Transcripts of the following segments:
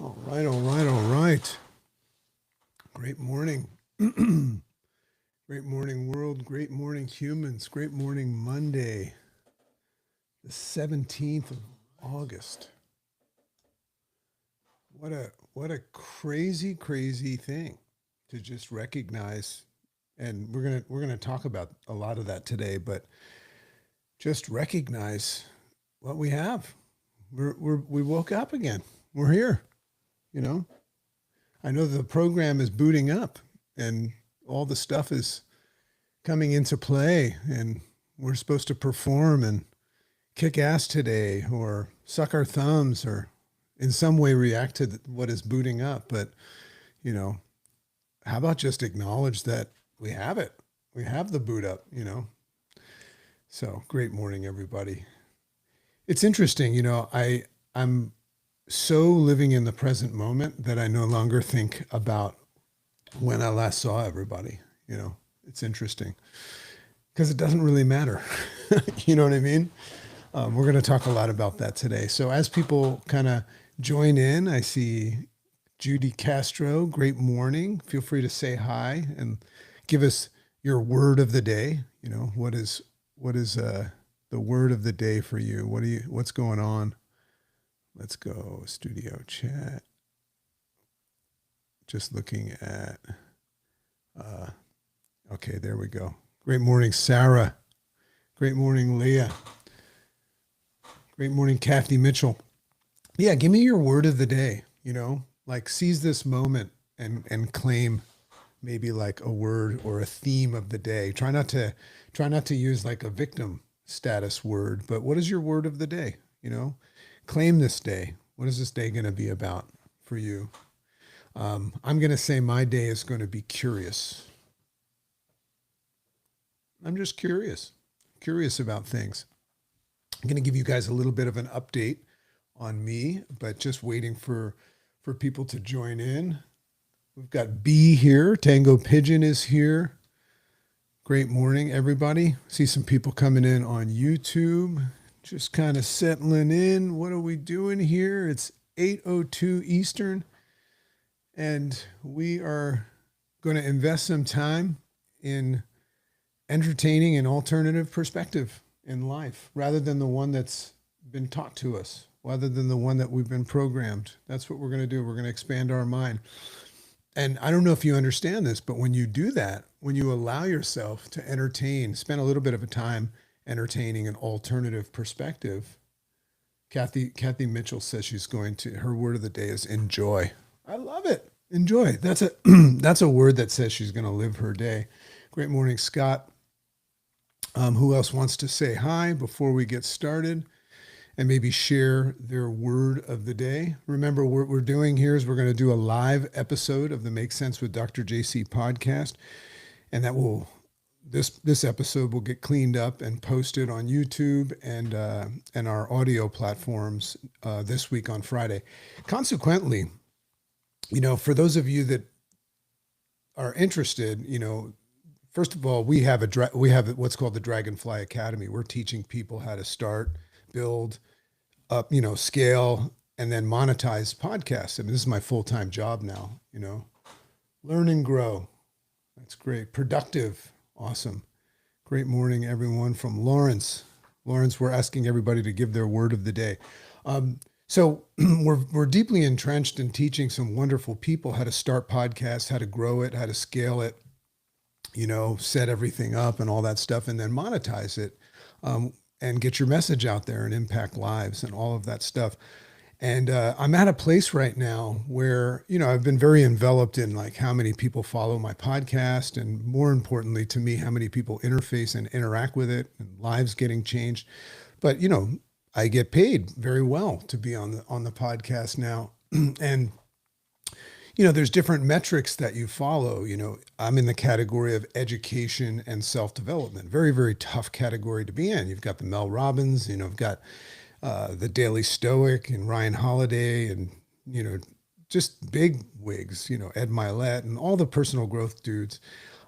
All right, all right, all right. Great morning. Great morning, world. Great morning, humans. Great morning, Monday, the 17th of August. What a crazy, crazy thing to just recognize. And we're gonna talk about a lot of that today, but just recognize what we have. We woke up again. We're here, you know. I know the program is booting up and all the stuff is coming into play and we're supposed to perform and kick ass today or suck our thumbs or in some way react to what is booting up. But, you know, how about just acknowledge that we have it? We have the boot up, you know? So great morning, everybody. It's interesting, I'm so living in the present moment that I no longer think about when I last saw everybody. It's interesting because it doesn't really matter. You know what I mean? We're going to talk a lot about that today. So as people kind of join in, I see Judy Castro. Great morning. Feel free to say hi and give us your word of the day. What is the word of the day for you? What's going on? Let's go studio chat. Just looking at, okay, there we go. Great morning, Sarah. Great morning, Leah. Great morning, Kathy Mitchell. Yeah, give me your word of the day, like seize this moment and claim maybe like a word or a theme of the day. Try not to use like a victim status word, but what is your word of the day? Claim this day. What is this day going to be about for you? I'm going to say my day is going to be curious. I'm just curious about things. I'm going to give you guys a little bit of an update on me, but just waiting for people to join in. We've got B here. Tango Pigeon is here. Great morning, everybody. See some people coming in on YouTube. Just kind of settling in. What are we doing here? It's 8:02 Eastern, and we are going to invest some time in entertaining an alternative perspective in life rather than the one that's been taught to us, rather than the one that we've been programmed. That's what we're going to do. We're going to expand our mind. And I don't know if you understand this, but when you do that, when you allow yourself to entertain, spend a little bit of a time entertaining an alternative perspective. Kathy Mitchell says her word of the day is enjoy. I love it. Enjoy. That's a word that says she's going to live her day. Great morning, Scott. Who else wants to say hi before we get started and maybe share their word of the day? Remember, what we're doing here is we're going to do a live episode of the Make Sense with Dr. JC podcast. And that this episode will get cleaned up and posted on YouTube and our audio platforms this week on Friday. Consequently, for those of you that are interested, first of all, we have what's called the Dragonfly Academy. We're teaching people how to start, build up, scale, and then monetize podcasts. I mean, this is my full-time job now. Learn and grow. That's great. Productive. Awesome. Great morning, everyone from Lawrence. Lawrence, we're asking everybody to give their word of the day. So we're deeply entrenched in teaching some wonderful people how to start podcasts, how to grow it, how to scale it, set everything up and all that stuff, and then monetize it and get your message out there and impact lives and all of that stuff. And I'm at a place right now where, I've been very enveloped in like how many people follow my podcast, and more importantly to me, how many people interface and interact with it and lives getting changed. But, I get paid very well to be on the podcast now. And, there's different metrics that you follow. I'm in the category of education and self-development. Very, very tough category to be in. You've got the Mel Robbins, I've got the Daily Stoic and Ryan Holiday and, just big wigs, Ed Milet and all the personal growth dudes.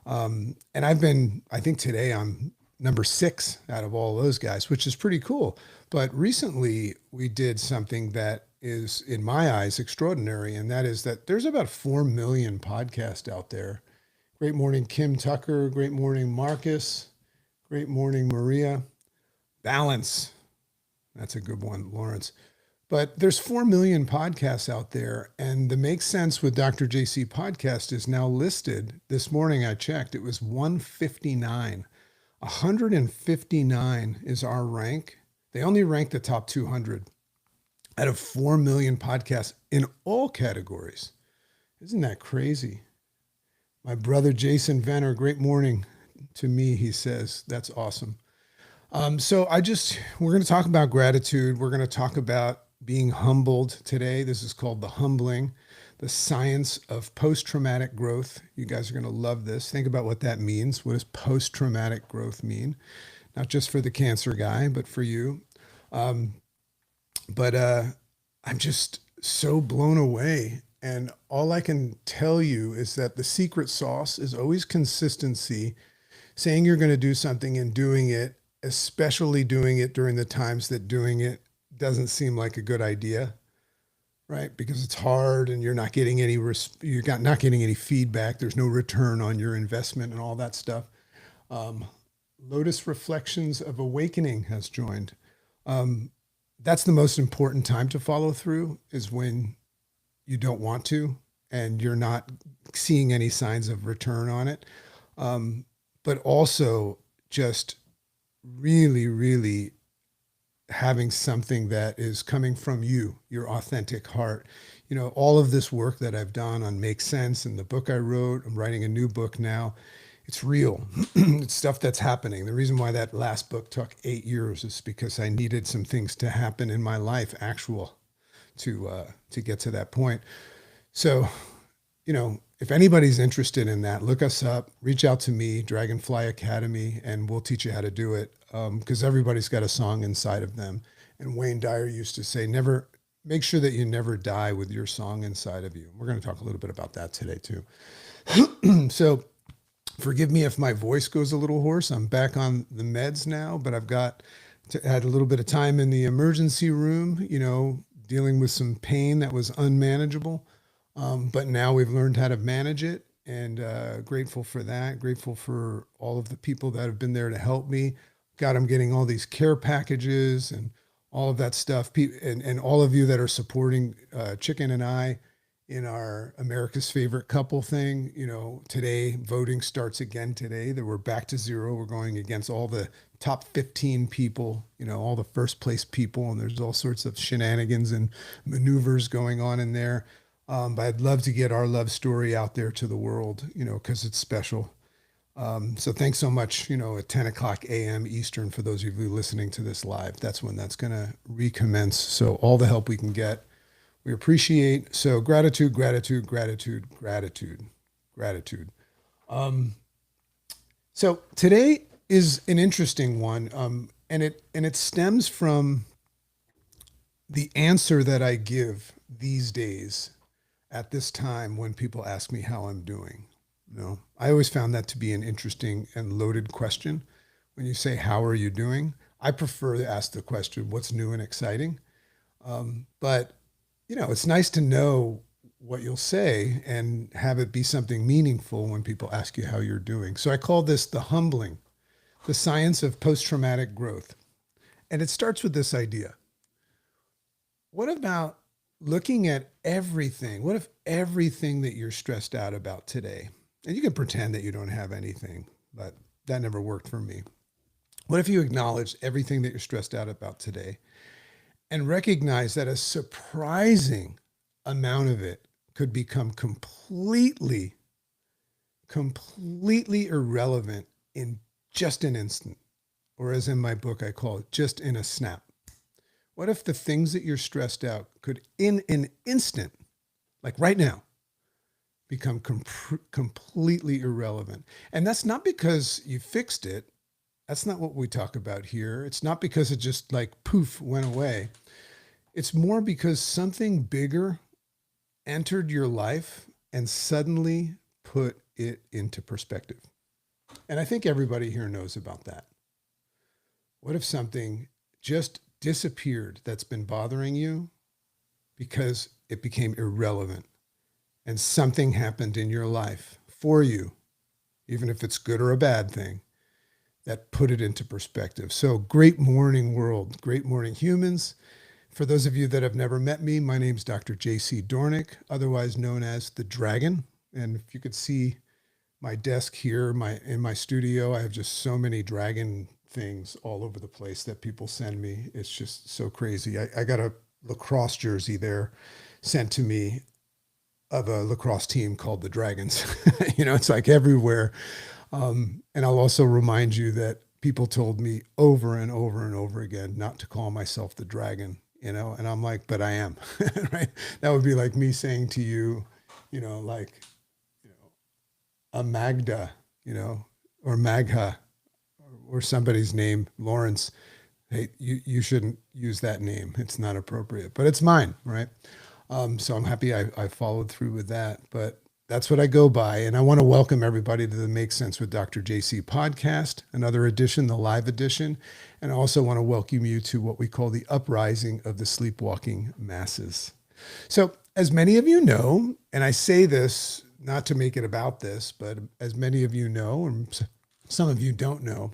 And I think today I'm number 6 out of all those guys, which is pretty cool. But recently we did something that is, in my eyes, extraordinary. And that is that there's about 4 million podcasts out there. Great morning, Kim Tucker. Great morning, Marcus. Great morning, Maria. Balance. That's a good one, Lawrence. But there's 4 million podcasts out there. And the Make Sense with Dr. JC podcast is now listed. This morning I checked, it was 159. 159 is our rank. They only rank the top 200 out of 4 million podcasts in all categories. Isn't that crazy? My brother, Jason Venner, great morning to me, he says. That's awesome. So we're going to talk about gratitude. We're going to talk about being humbled today. This is called The Humbling, the science of post-traumatic growth. You guys are going to love this. Think about what that means. What does post-traumatic growth mean? Not just for the cancer guy, but for you. But I'm just so blown away. And all I can tell you is that the secret sauce is always consistency, saying you're going to do something and doing it, especially doing it during the times that doing it doesn't seem like a good idea, right? Because it's hard and you're not getting not getting any feedback. There's no return on your investment and all that stuff. Lotus Reflections of Awakening has joined. That's the most important time to follow through, is when you don't want to and you're not seeing any signs of return on it. But also just really, really having something that is coming from you, your authentic heart. You know, all of this work that I've done on Make Sense and the book I wrote, I'm writing a new book now. It's real. It's stuff that's happening. The reason why that last book took 8 years is because I needed some things to happen in my life, to get to that point. So, you know, if anybody's interested in that, look us up, reach out to me, Dragonfly Academy, and we'll teach you how to do it. Because everybody's got a song inside of them. And Wayne Dyer used to say, make sure that you never die with your song inside of you. We're going to talk a little bit about that today too. So forgive me if my voice goes a little hoarse. I'm back on the meds now, but I've had a little bit of time in the emergency room, you know, dealing with some pain that was unmanageable. But now we've learned how to manage it, and grateful for that. Grateful for all of the people that have been there to help me. God, I'm getting all these care packages and all of that stuff. And all of you that are supporting Chicken and I in our America's Favorite Couple thing. You know, today, voting starts again today. That we're back to zero. We're going against all the top 15 people, you know, all the first place people. And there's all sorts of shenanigans and maneuvers going on in there. But I'd love to get our love story out there to the world, you know, because it's special. So thanks so much, you know, at 10 o'clock a.m. Eastern, for those of you listening to this live. That's when that's going to recommence. So all the help we can get, we appreciate. So gratitude, gratitude, gratitude, gratitude, gratitude. So today is an interesting one. And it stems from the answer that I give these days at this time when people ask me how I'm doing. No, I always found that to be an interesting and loaded question. When you say, how are you doing? I prefer to ask the question, what's new and exciting? But, you know, it's nice to know what you'll say and have it be something meaningful when people ask you how you're doing. So I call this the humbling, the science of post-traumatic growth. And it starts with this idea. What about looking at everything? What if everything that you're stressed out about today, and you can pretend that you don't have anything, but that never worked for me. What if you acknowledge everything that you're stressed out about today and recognize that a surprising amount of it could become completely irrelevant in just an instant, or as in my book, I call it just in a snap? What if the things that you're stressed out could, in an instant, like right now, become completely irrelevant? And that's not because you fixed it. That's not what we talk about here. It's not because it just like poof went away. It's more because something bigger entered your life and suddenly put it into perspective. And I think everybody here knows about that. What if something just disappeared that's been bothering you because it became irrelevant and something happened in your life for you, even if it's good or a bad thing, that put it into perspective. So great morning, world. Great morning, humans. For those of you that have never met me, my name's Dr. J.C. Doornick, otherwise known as the Dragon. And if you could see my desk here, in my studio, I have just so many dragon things all over the place that people send me. It's just so crazy. I got a lacrosse jersey there sent to me of a lacrosse team called the Dragons. It's like everywhere. And I'll also remind you that people told me over and over and over again not to call myself the Dragon, and I'm like, but I am, right? That would be like me saying to you, like, a Magda, or Magha, or somebody's name, Lawrence. Hey, you shouldn't use that name. It's not appropriate, but it's mine, right? So I'm happy I followed through with that, but that's what I go by. And I want to welcome everybody to the Make Sense with Dr. JC podcast, another edition, the live edition. And I also want to welcome you to what we call the uprising of the sleepwalking masses. So as many of you know, and I say this not to make it about this, but as many of you know, and some of you don't know,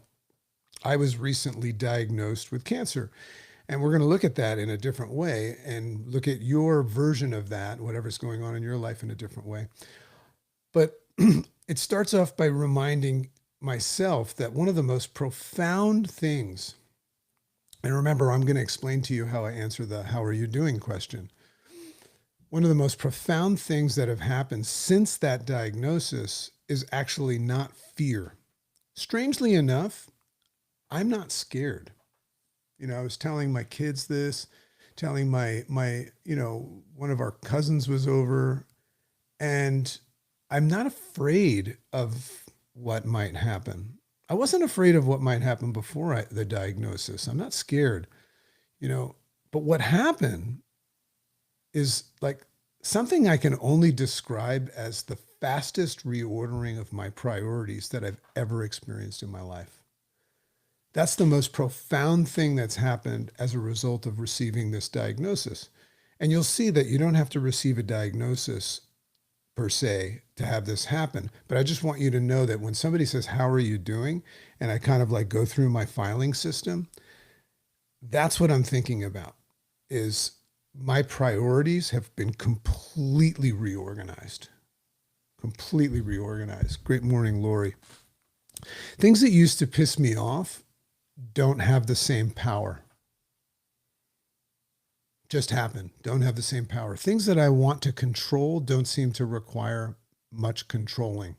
I was recently diagnosed with cancer. And we're going to look at that in a different way and look at your version of that, whatever's going on in your life, in a different way. But it starts off by reminding myself that one of the most profound things, and remember, I'm going to explain to you how I answer the "how are you doing" question. One of the most profound things that have happened since that diagnosis is actually not fear. Strangely enough, I'm not scared. I was telling my kids this, telling my one of our cousins was over, and I'm not afraid of what might happen. I wasn't afraid of what might happen before the diagnosis. I'm not scared, but what happened is like something I can only describe as the fastest reordering of my priorities that I've ever experienced in my life. That's the most profound thing that's happened as a result of receiving this diagnosis. And you'll see that you don't have to receive a diagnosis per se to have this happen. But I just want you to know that when somebody says, "How are you doing?" and I kind of like go through my filing system, that's what I'm thinking about, is my priorities have been completely reorganized. Completely reorganized. Great morning, Lori. Things that used to piss me off don't have the same power. Just happen. Don't have the same power. Things that I want to control don't seem to require much controlling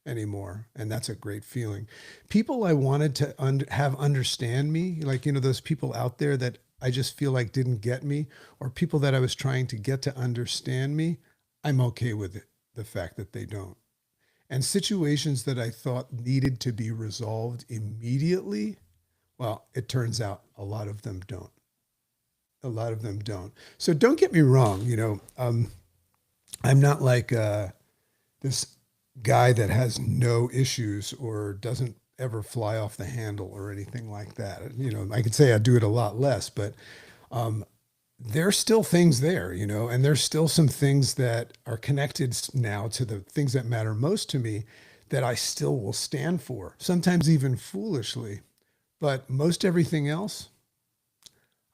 anymore. And that's a great feeling. People I wanted to have understand me, like, those people out there that I just feel like didn't get me, or people that I was trying to get to understand me, I'm okay with it, the fact that they don't. And situations that I thought needed to be resolved immediately, well, it turns out a lot of them don't. A lot of them don't. So don't get me wrong. I'm not like this guy that has no issues or doesn't ever fly off the handle or anything like that. I could say I do it a lot less, but there's still things there, and there's still some things that are connected now to the things that matter most to me that I still will stand for, sometimes even foolishly. But most everything else,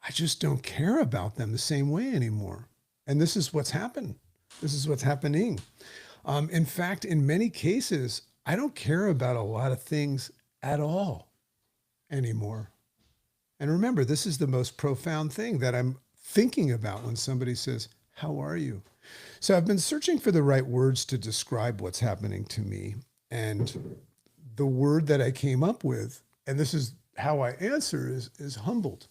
I just don't care about them the same way anymore. And this is what's happened. This is what's happening. In fact, in many cases, I don't care about a lot of things at all anymore. And remember, this is the most profound thing that I'm thinking about when somebody says, "How are you?" So I've been searching for the right words to describe what's happening to me. And the word that I came up with, and this is how I answer, is humbled.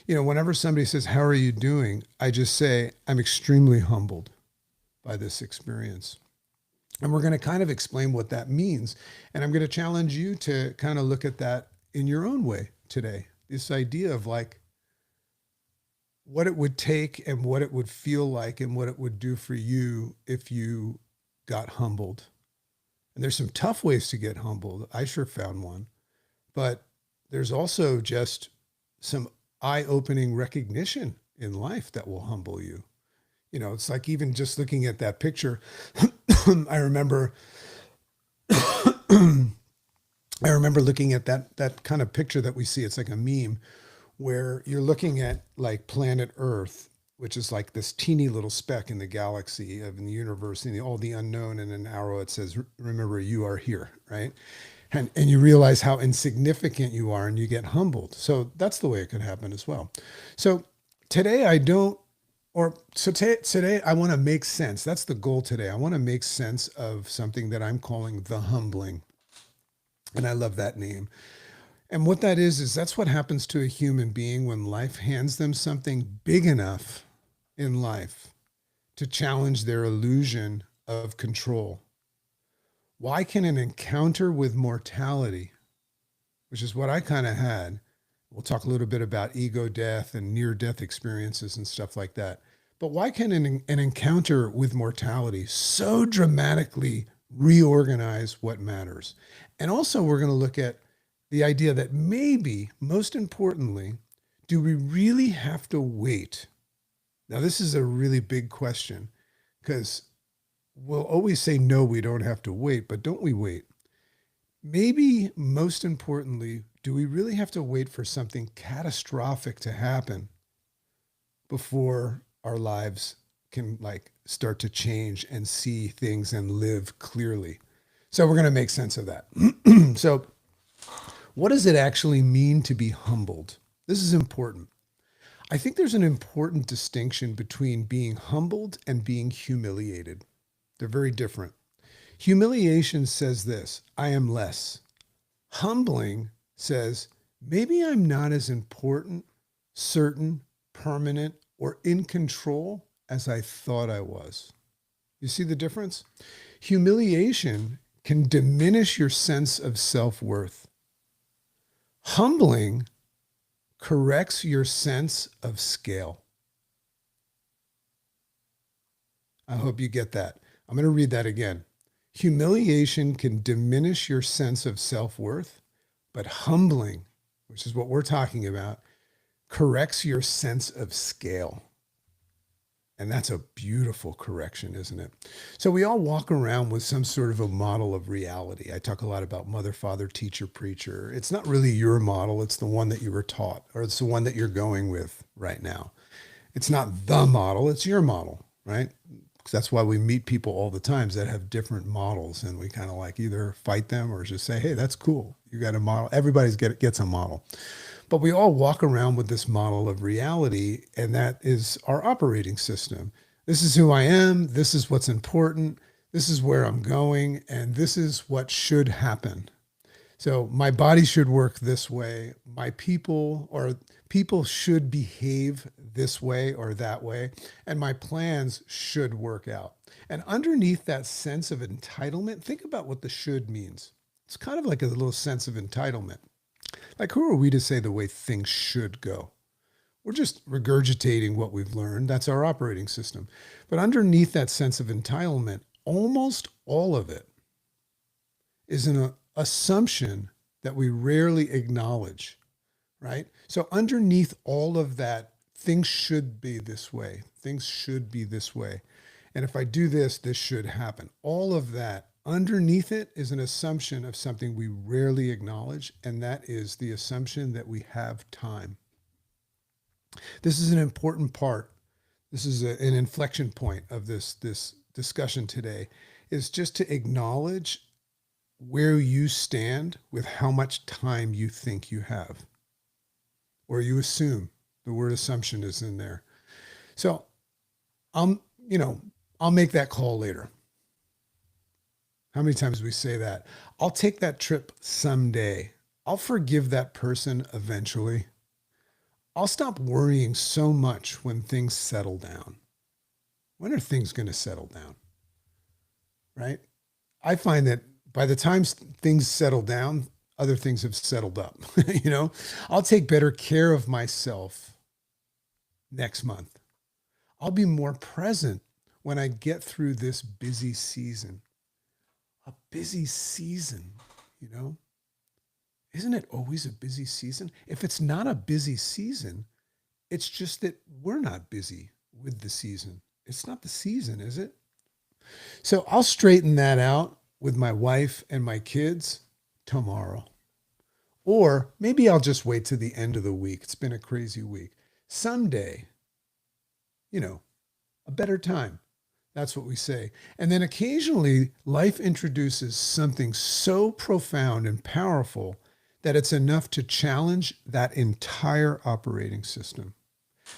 Whenever somebody says, "How are you doing?" I just say, I'm extremely humbled by this experience. And we're going to kind of explain what that means. And I'm going to challenge you to kind of look at that in your own way today. This idea of like what it would take and what it would feel like and what it would do for you if you got humbled. And there's some tough ways to get humbled. I sure found one. But there's also just some eye-opening recognition in life that will humble you. You know, it's like even just looking at that picture, I remember I remember looking at that kind of picture that we see. It's like a meme where you're looking at like planet Earth, which is like this teeny little speck in the galaxy of in the universe, and all the unknown, and an arrow it says, "Remember, you are here," right? And you realize how insignificant you are, and you get humbled. So that's the way it could happen as well. So today I don't, or so today I want to make sense. That's the goal today. I want to make sense of something that I'm calling the humbling, and I love that name. And what that is that's what happens to a human being when life hands them something big enough in life to challenge their illusion of control. Why can an encounter with mortality, which is what I kind of had, we'll talk a little bit about ego death and near death experiences and stuff like that. But why can an encounter with mortality so dramatically reorganize what matters? And also, we're going to look at the idea that maybe, most importantly, do we really have to wait? Now, this is a really big question because we'll always say, no, we don't have to wait, but don't we wait? Maybe most importantly, do we really have to wait for something catastrophic to happen before our lives can like start to change and see things and live clearly? So we're going to make sense of that. So what does it actually mean to be humbled? This is important. I think there's an important distinction between being humbled and being humiliated. They're very different. Humiliation says this, I am less. Humbling says, maybe I'm not as important, certain, permanent, or in control as I thought I was. You see the difference? Humiliation can diminish your sense of self-worth. Humbling corrects your sense of scale. I hope you get that. I'm going to read that again. Humiliation can diminish your sense of self-worth, but humbling, which is what we're talking about, corrects your sense of scale. And that's a beautiful correction, isn't it? So we all walk around with some sort of a model of reality. I talk a lot about mother, father, teacher, preacher. It's not really your model. It's the one that you were taught, or it's the one that you're going with right now. It's not the model. It's your model, right? Because that's why we meet people all the times that have different models, and we kind of like either fight them or just say, hey, that's cool. You got a model. Everybody gets a model. But we all walk around with this model of reality, and that is our operating system. This is who I am. This is what's important. This is where I'm going, and this is what should happen. So my body should work this way. My people should behave this way or that way, and my plans should work out. And underneath that sense of entitlement, think about what the should means. It's kind of like a little sense of entitlement. Like, who are we to say the way things should go? We're just regurgitating what we've learned. That's our operating system. But underneath that sense of entitlement, almost all of it is an assumption that we rarely acknowledge, right? So underneath all of that, things should be this way. Things should be this way. And if I do this, this should happen. All of that, underneath it is an assumption of something we rarely acknowledge, and that is the assumption that we have time. This is an important part. This is an inflection point of this discussion today, is just to acknowledge where you stand with how much time you think you have, or you assume. The word assumption is in there. So I'll make that call later. How many times we say that? I'll take that trip someday. I'll forgive that person eventually. I'll stop worrying so much when things settle down. When are things going to settle down? Right? I find that by the time things settle down, other things have settled up. I'll take better care of myself next month. I'll be more present when I get through this busy season. A busy season, Isn't it always a busy season? If it's not a busy season, It's just that we're not busy with the season. It's not the season, is it? So I'll straighten that out with my wife and my kids tomorrow. Or maybe I'll just wait to the end of the week. It's been a crazy week. Someday, you know, a better time. That's what we say. And then occasionally, life introduces something so profound and powerful that it's enough to challenge that entire operating system.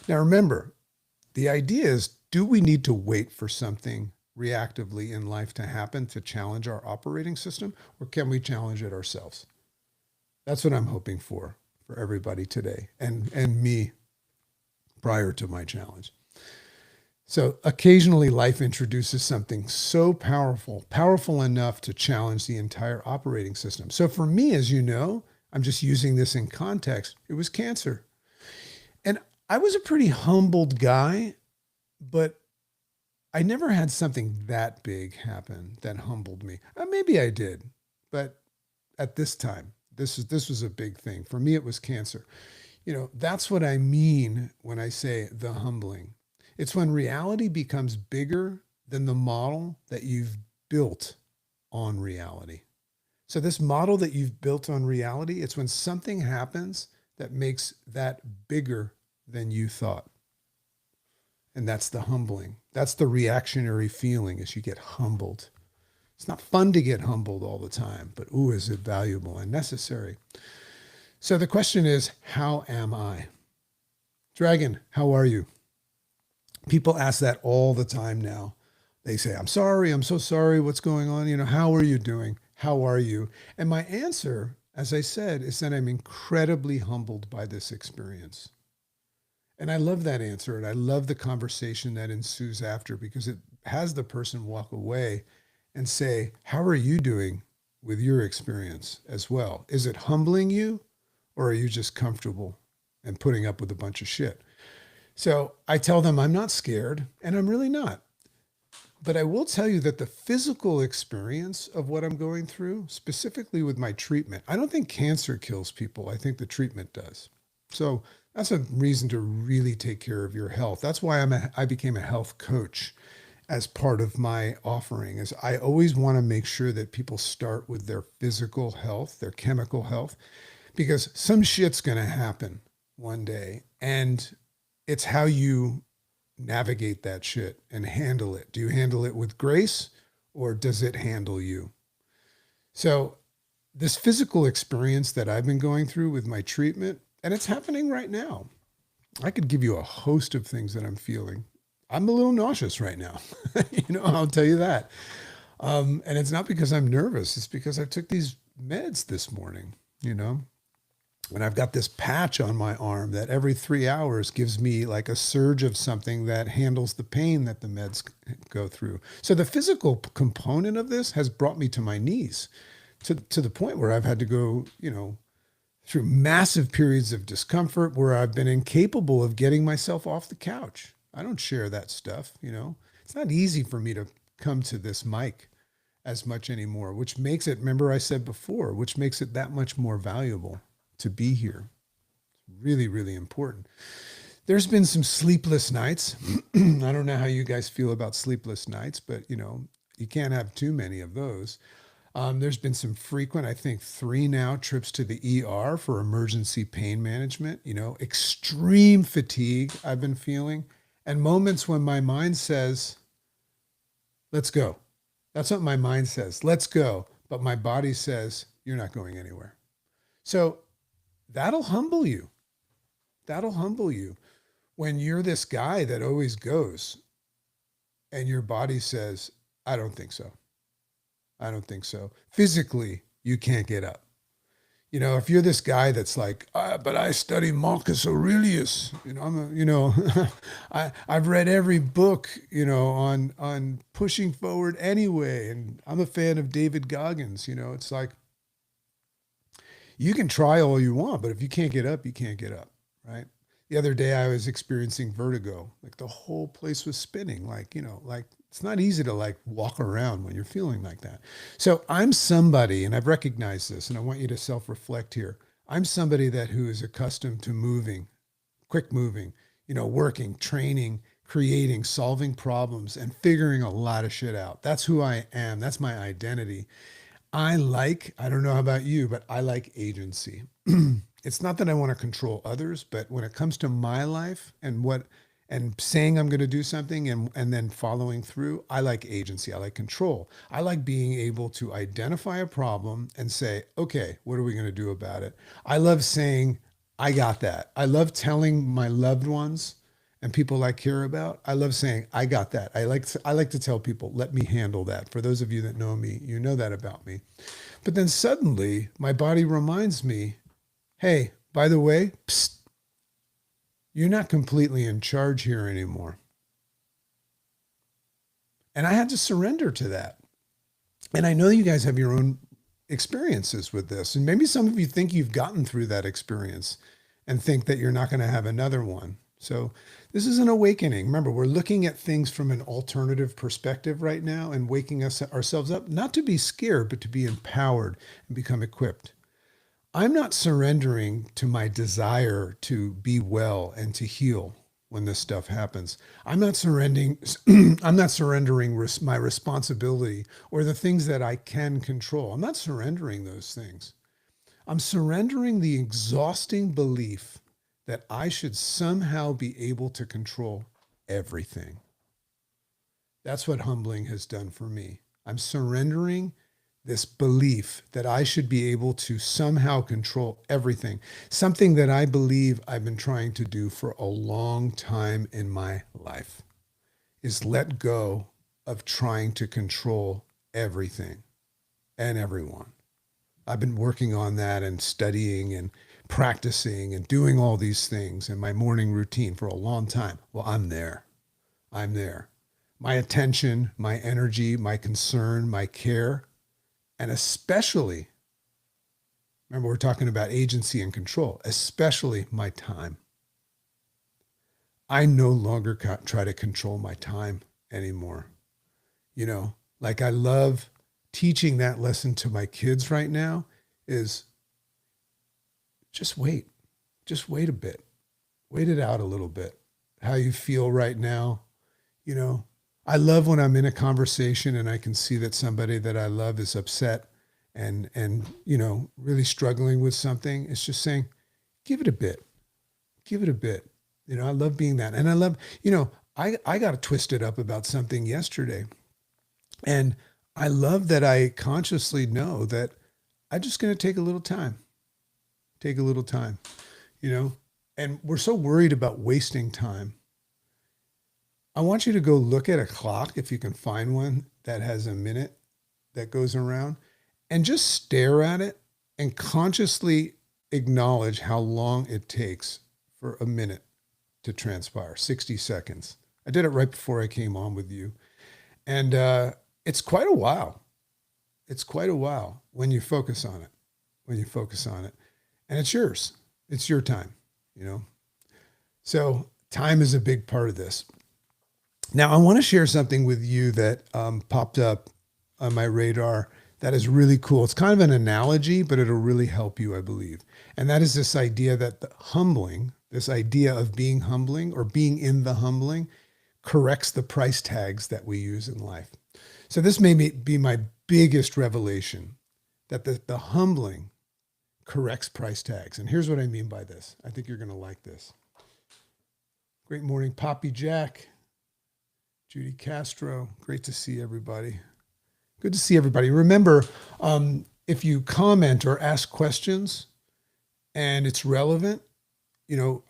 Now, remember, the idea is, do we need to wait for something reactively in life to happen to challenge our operating system, or can we challenge it ourselves? That's what I'm hoping for everybody today, and me prior to my challenge. So occasionally life introduces something so powerful, powerful enough to challenge the entire operating system. So for me, as you know, I'm just using this in context. It was cancer. And I was a pretty humbled guy, but I never had something that big happen that humbled me. Maybe I did, but at this time, this was a big thing. For me, it was cancer. That's what I mean when I say the humbling. It's when reality becomes bigger than the model that you've built on reality. So this model that you've built on reality, it's when something happens that makes that bigger than you thought. And that's the humbling. That's the reactionary feeling as you get humbled. It's not fun to get humbled all the time, but ooh, is it valuable and necessary? So the question is, how am I? Dragon, how are you? People ask that all the time now. They say, I'm sorry, I'm so sorry, what's going on? How are you doing? How are you? And my answer, as I said, is that I'm incredibly humbled by this experience. And I love that answer. And I love the conversation that ensues after, because it has the person walk away and say, how are you doing with your experience as well? Is it humbling you, or are you just comfortable and putting up with a bunch of shit? So I tell them I'm not scared, and I'm really not. But I will tell you that the physical experience of what I'm going through, specifically with my treatment, I don't think cancer kills people. I think the treatment does. So that's a reason to really take care of your health. That's why I became a health coach as part of my offering. Is I always want to make sure that people start with their physical health, their chemical health, because some shit's going to happen one day. And it's how you navigate that shit and handle it. Do you handle it with grace, or does it handle you? So this physical experience that I've been going through with my treatment, and it's happening right now. I could give you a host of things that I'm feeling. I'm a little nauseous right now. I'll tell you that. And it's not because I'm nervous. It's because I took these meds this morning, And I've got this patch on my arm that every 3 hours gives me like a surge of something that handles the pain that the meds go through. So the physical component of this has brought me to my knees to the point where I've had to go, through massive periods of discomfort where I've been incapable of getting myself off the couch. I don't share that stuff, It's not easy for me to come to this mic as much anymore, which makes it, remember I said before, which makes it that much more valuable to be here. Really, really important. There's been some sleepless nights. I don't know how you guys feel about sleepless nights, but you can't have too many of those. There's been some frequent, I think 3 now, trips to the ER for emergency pain management, extreme fatigue I've been feeling, and moments when my mind says, let's go. That's what my mind says, let's go. But my body says, you're not going anywhere. So that'll humble you. That'll humble you when you're this guy that always goes and your body says, I don't think so. I don't think so. Physically, you can't get up. If you're this guy that's like, but I study Marcus Aurelius, I've read every book, on pushing forward anyway. And I'm a fan of David Goggins, it's like, you can try all you want, but if you can't get up, you can't get up, right? The other day I was experiencing vertigo. Like the whole place was spinning. Like it's not easy to like walk around when you're feeling like that. So I'm somebody, and I've recognized this, and I want you to self-reflect here. I'm somebody who is accustomed to moving, quick moving. working, training, creating, solving problems, and figuring a lot of shit out. That's who I am. That's my identity. I don't know about you, but I like agency. It's not that I want to control others, but when it comes to my life and saying I'm going to do something and then following through, I like agency. I like control. I like being able to identify a problem and say, okay, what are we going to do about it? I love saying, I got that. I love telling my loved ones and people I care about. I love saying, I got that. I like to tell people, let me handle that. For those of you that know me, you know that about me. But then suddenly my body reminds me, hey, by the way, psst, you're not completely in charge here anymore. And I had to surrender to that. And I know you guys have your own experiences with this. And maybe some of you think you've gotten through that experience and think that you're not going to have another one. So this is an awakening. Remember, we're looking at things from an alternative perspective right now and waking ourselves up, not to be scared, but to be empowered and become equipped. I'm not surrendering to my desire to be well and to heal when this stuff happens. I'm not surrendering. I'm not surrendering my responsibility or the things that I can control. I'm not surrendering those things. I'm surrendering the exhausting belief that I should somehow be able to control everything. That's what humbling has done for me. I'm surrendering this belief that I should be able to somehow control everything, something that I believe I've been trying to do for a long time in my life, is let go of trying to control everything and everyone. I've been working on that and studying and practicing and doing all these things in my morning routine for a long time. Well, I'm there. I'm there. My attention, my energy, my concern, my care, and especially, remember we're talking about agency and control, especially my time. I no longer try to control my time anymore. Like I love teaching that lesson to my kids right now is just wait a bit, wait it out a little bit, how you feel right now. I love when I'm in a conversation and I can see that somebody that I love is upset and really struggling with something. It's just saying, give it a bit. I love being that. And I love, I got twisted up about something yesterday. And I love that I consciously know that I'm just going to take a little time, and we're so worried about wasting time. I want you to go look at a clock, if you can find one that has a minute that goes around, and just stare at it and consciously acknowledge how long it takes for a minute to transpire, 60 seconds. I did it right before I came on with you. And it's quite a while. It's quite a while when you focus on it. And it's yours. It's your time, So time is a big part of this. Now, I want to share something with you that popped up on my radar that is really cool. It's kind of an analogy, but it'll really help you, I believe. And that is this idea that this idea of being humbling or being in the humbling corrects the price tags that we use in life. So this may be my biggest revelation, that the humbling corrects price tags. And here's what I mean by this. I think you're going to like this. Great morning, Poppy Jack. Judy Castro, great to see everybody. Good to see everybody. Remember, if you comment or ask questions and it's relevant,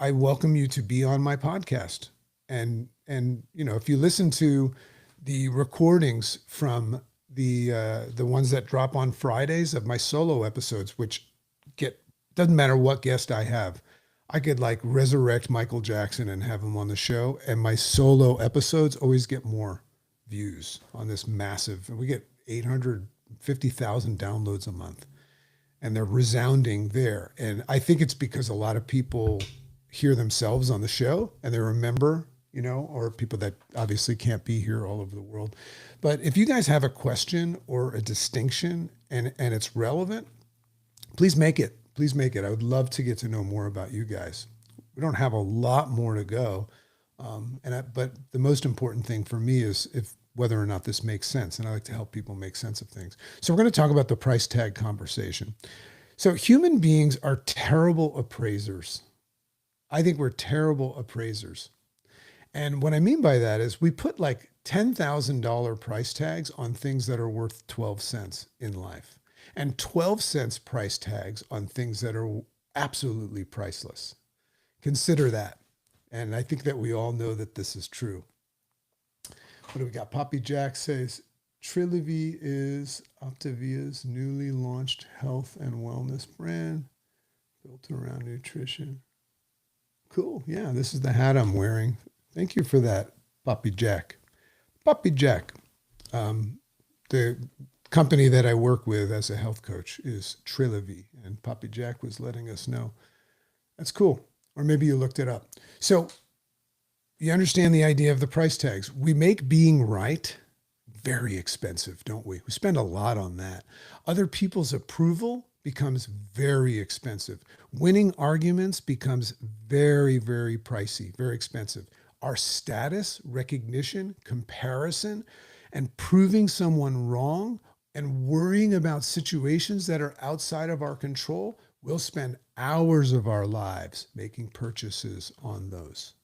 I welcome you to be on my podcast. And if you listen to the recordings from the ones that drop on Fridays of my solo episodes, which doesn't matter what guest I have. I could resurrect Michael Jackson and have him on the show. And my solo episodes always get more views on this massive, and we get 850,000 downloads a month, and they're resounding there. And I think it's because a lot of people hear themselves on the show and they remember, or people that obviously can't be here all over the world. But if you guys have a question or a distinction and it's relevant, please make it. I would love to get to know more about you guys. We don't have a lot more to go. But the most important thing for me is if whether or not this makes sense. And I like to help people make sense of things. So we're going to talk about the price tag conversation. So human beings are terrible appraisers. I think we're terrible appraisers. And what I mean by that is we put like $10,000 price tags on things that are worth 12 cents in life and 12 cents price tags on things that are absolutely priceless. Consider that. And I think that we all know that this is true. What do we got? Poppy Jack says Trilivy is Optavia's newly launched health and wellness brand built around nutrition. Cool. Yeah, this is the hat I'm wearing. Thank you for that, Poppy Jack. Poppy Jack. The company that I work with as a health coach is Trilivy, and Poppy Jack was letting us know. That's cool. Or maybe you looked it up. So you understand the idea of the price tags. We make being right very expensive, don't we? We spend a lot on that. Other people's approval becomes very expensive. Winning arguments becomes very, very pricey, very expensive. Our status, recognition, comparison, and proving someone wrong and worrying about situations that are outside of our control, we'll spend hours of our lives making purchases on those,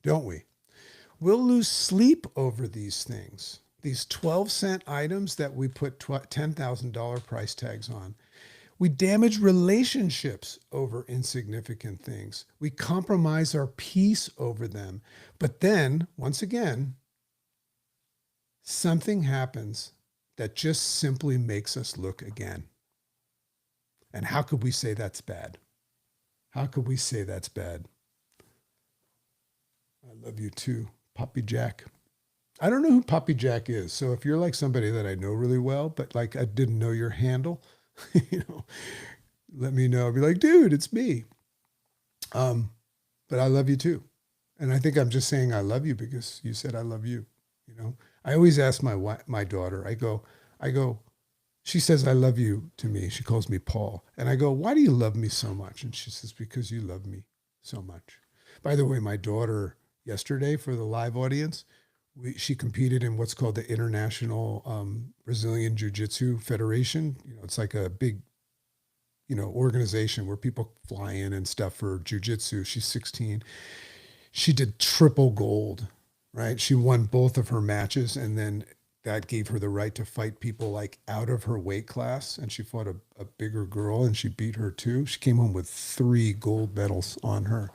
don't we? We'll lose sleep over these things, these 12-cent items that we put $10,000 price tags on. We damage relationships over insignificant things. We compromise our peace over them. But then, once again, something happens that just simply makes us look again. And how could we say that's bad? How could we say that's bad? I love you too, Poppy Jack. I don't know who Poppy Jack is. So if you're like somebody that I know really well, but like I didn't know your handle, let me know. I'll be like, dude, it's me. But I love you too. And I think I'm just saying I love you because you said I love you. I always ask my daughter, I go, she says, I love you to me. She calls me Paul. And I go, why do you love me so much? And she says, because you love me so much. By the way, my daughter yesterday for the live audience, she competed in what's called the International Brazilian Jiu-Jitsu Federation. It's like a big, organization where people fly in and stuff for jiu-jitsu. She's 16. She did triple gold, right? She won both of her matches, and then that gave her the right to fight people like out of her weight class. And she fought a bigger girl, and she beat her too. She came home with 3 gold medals on her.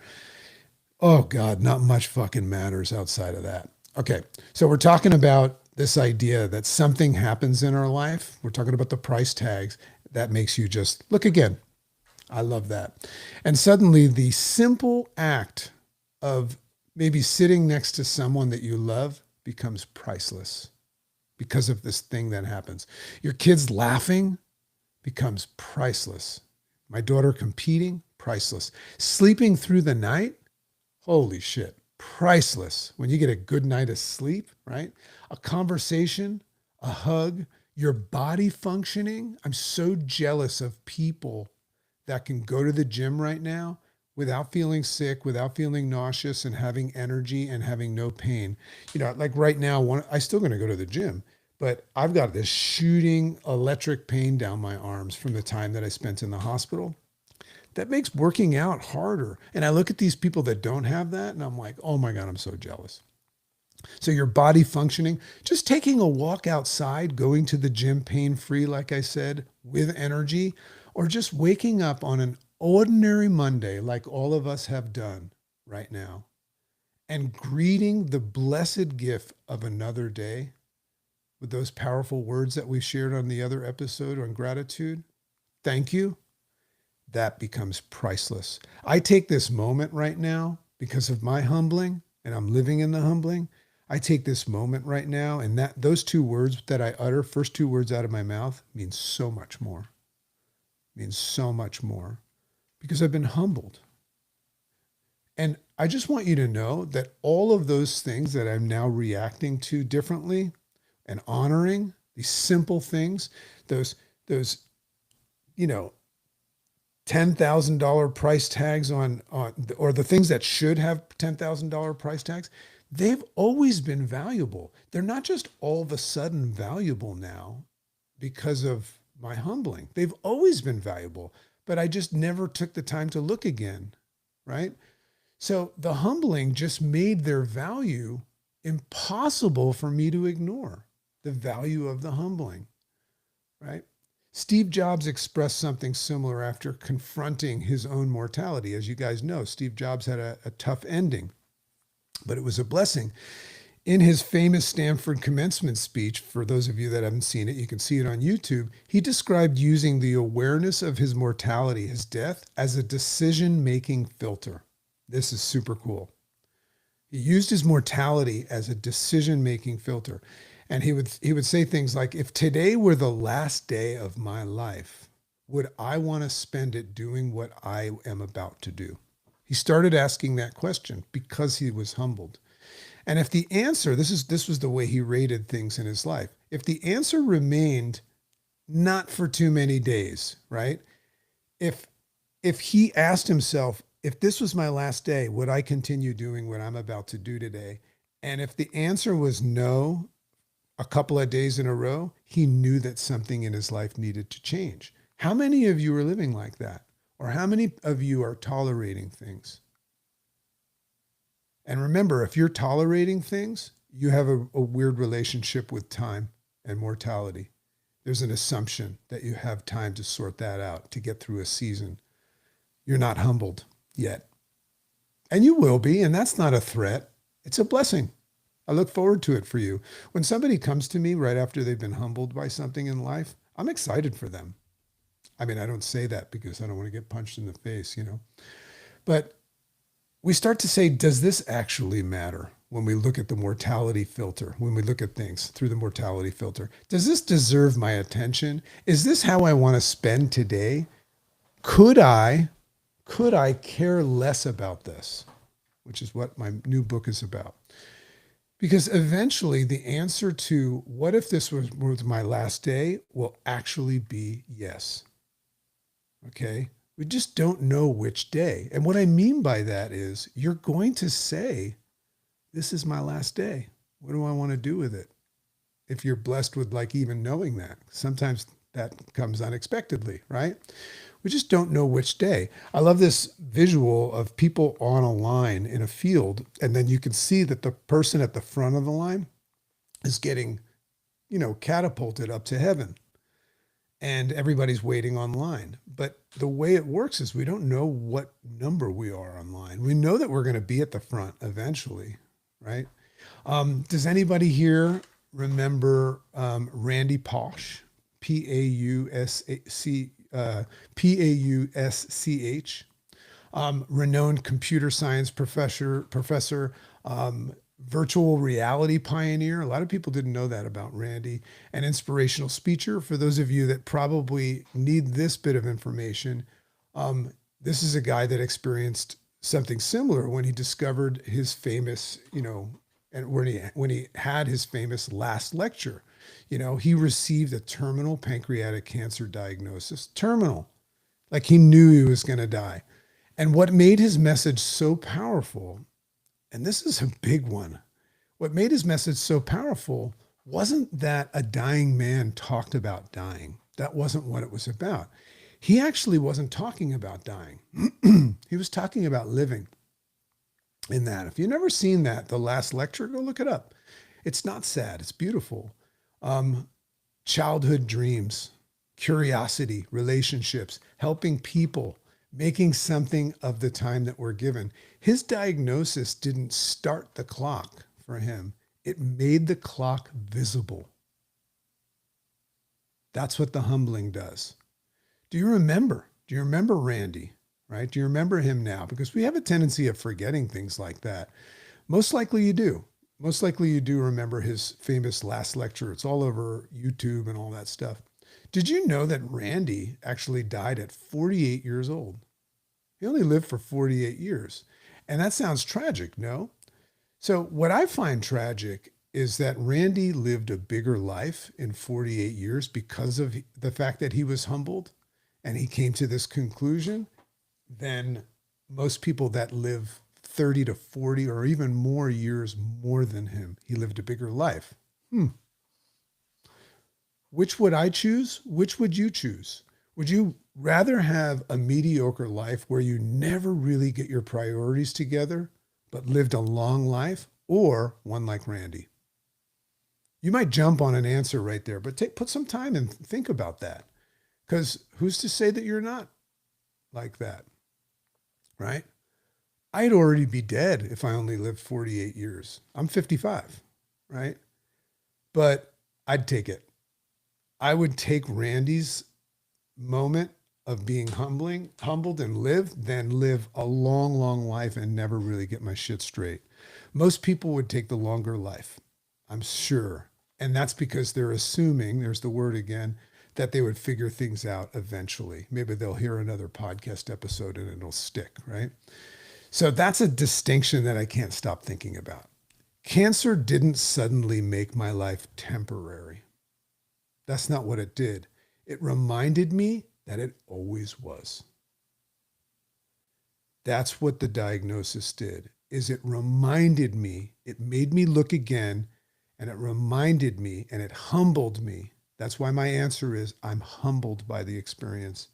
Oh God, not much fucking matters outside of that. Okay, so we're talking about this idea that something happens in our life. We're talking about the price tags that makes you just look again. I love that. And suddenly the simple act of maybe sitting next to someone that you love becomes priceless because of this thing that happens. Your kids laughing becomes priceless. My daughter competing, priceless. Sleeping through the night, holy shit, priceless. When you get a good night of sleep, right? A conversation, a hug, your body functioning. I'm so jealous of people that can go to the gym right now without feeling sick, without feeling nauseous and having energy and having no pain. Like right now, I'm still going to go to the gym, but I've got this shooting electric pain down my arms from the time that I spent in the hospital. That makes working out harder. And I look at these people that don't have that and I'm like, oh my God, I'm so jealous. So your body functioning, just taking a walk outside, going to the gym pain-free, like I said, with energy, or just waking up on an ordinary Monday, like all of us have done right now, and greeting the blessed gift of another day with those powerful words that we shared on the other episode on gratitude. Thank you. That becomes priceless. I take this moment right now because of my humbling, and I'm living in the humbling. I take this moment right now, and those 2 words that I utter, first 2 words out of my mouth, means so much more. Means so much more because I've been humbled. And I just want you to know that all of those things that I'm now reacting to differently and honoring, these simple things, those $10,000 price tags on, or the things that should have $10,000 price tags, they've always been valuable. They're not just all of a sudden valuable now because of my humbling. They've always been valuable, but I just never took the time to look again, right? So the humbling just made their value impossible for me to ignore, the value of the humbling, right? Steve Jobs expressed something similar after confronting his own mortality. As you guys know, Steve Jobs had a tough ending, but it was a blessing. In his famous Stanford commencement speech, for those of you that haven't seen it, you can see it on YouTube. He described using the awareness of his mortality, his death, as a decision-making filter. This is super cool. He used his mortality as a decision-making filter. And he would say things like, if today were the last day of my life, would I want to spend it doing what I am about to do? He started asking that question because he was humbled. And if the answer, this was the way he rated things in his life. If the answer remained not for too many days, right? If he asked himself, if this was my last day, would I continue doing what I'm about to do today? And if the answer was no, a couple of days in a row, he knew that something in his life needed to change. How many of you are living like that? Or how many of you are tolerating things? And remember, if you're tolerating things, you have a weird relationship with time and mortality. There's an assumption that you have time to sort that out, to get through a season. You're not humbled yet. And you will be, and that's not a threat. It's a blessing. I look forward to it for you. When somebody comes to me right after they've been humbled by something in life, I'm excited for them. I mean, I don't say that because I don't want to get punched in the face, But we start to say, does this actually matter when we look at the mortality filter, when we look at things through the mortality filter? Does this deserve my attention? Is this how I want to spend today? Could I care less about this? Which is what my new book is about. Because eventually the answer to what if this was my last day will actually be yes. Okay? We just don't know which day. And what I mean by that is you're going to say, this is my last day. What do I want to do with it? If you're blessed with even knowing that. Sometimes that comes unexpectedly, right? We just don't know which day. I love this visual of people on a line in a field, and then you can see that the person at the front of the line is getting, catapulted up to heaven. And everybody's waiting online. But the way it works is we don't know what number we are online. We know that we're going to be at the front eventually, right? Does anybody here remember Randy Pausch? Pausch, renowned computer science professor, virtual reality pioneer. A lot of people didn't know that about Randy. An inspirational speaker. For those of you that probably need this bit of information, this is a guy that experienced something similar when he discovered his famous, and when he had his famous last lecture. He received a terminal pancreatic cancer diagnosis. Terminal. Like he knew he was going to die. And what made his message so powerful, and this is a big one, what made his message so powerful wasn't that a dying man talked about dying. That wasn't what it was about. He actually wasn't talking about dying. He was talking about living in that. If you've never seen that, the last lecture, go look it up. It's not sad. It's beautiful. Childhood dreams, curiosity, relationships, helping people, making something of the time that we're given. His diagnosis didn't start the clock for him. It made the clock visible. That's what the humbling does. Do you remember Randy, right? Do you remember him now? Because we have a tendency of forgetting things like that. Most likely you do. Most likely you do remember his famous last lecture. It's all over YouTube and all that stuff. Did you know that Randy actually died at 48 years old? He only lived for 48 years. And that sounds tragic, no? So what I find tragic is that Randy lived a bigger life in 48 years because of the fact that he was humbled and he came to this conclusion, then most people that live 30 to 40 or even more years more than him, he lived a bigger life. Which would I choose? Which would you choose? Would you rather have a mediocre life where you never really get your priorities together, but lived a long life, or one like Randy? You might jump on an answer right there, but put some time and think about that. Because who's to say that you're not like that, right? I'd already be dead if I only lived 48 years. I'm 55, right? But I'd take it. I would take Randy's moment of being humbled and than live a long, long life and never really get my shit straight. Most people would take the longer life, I'm sure. And that's because they're assuming, there's the word again, that they would figure things out eventually. Maybe they'll hear another podcast episode and it'll stick, right? So that's a distinction that I can't stop thinking about. Cancer didn't suddenly make my life temporary. That's not what it did. It reminded me that it always was. That's what the diagnosis did, is it reminded me, it made me look again, and it reminded me and it humbled me. That's why my answer is I'm humbled by the experience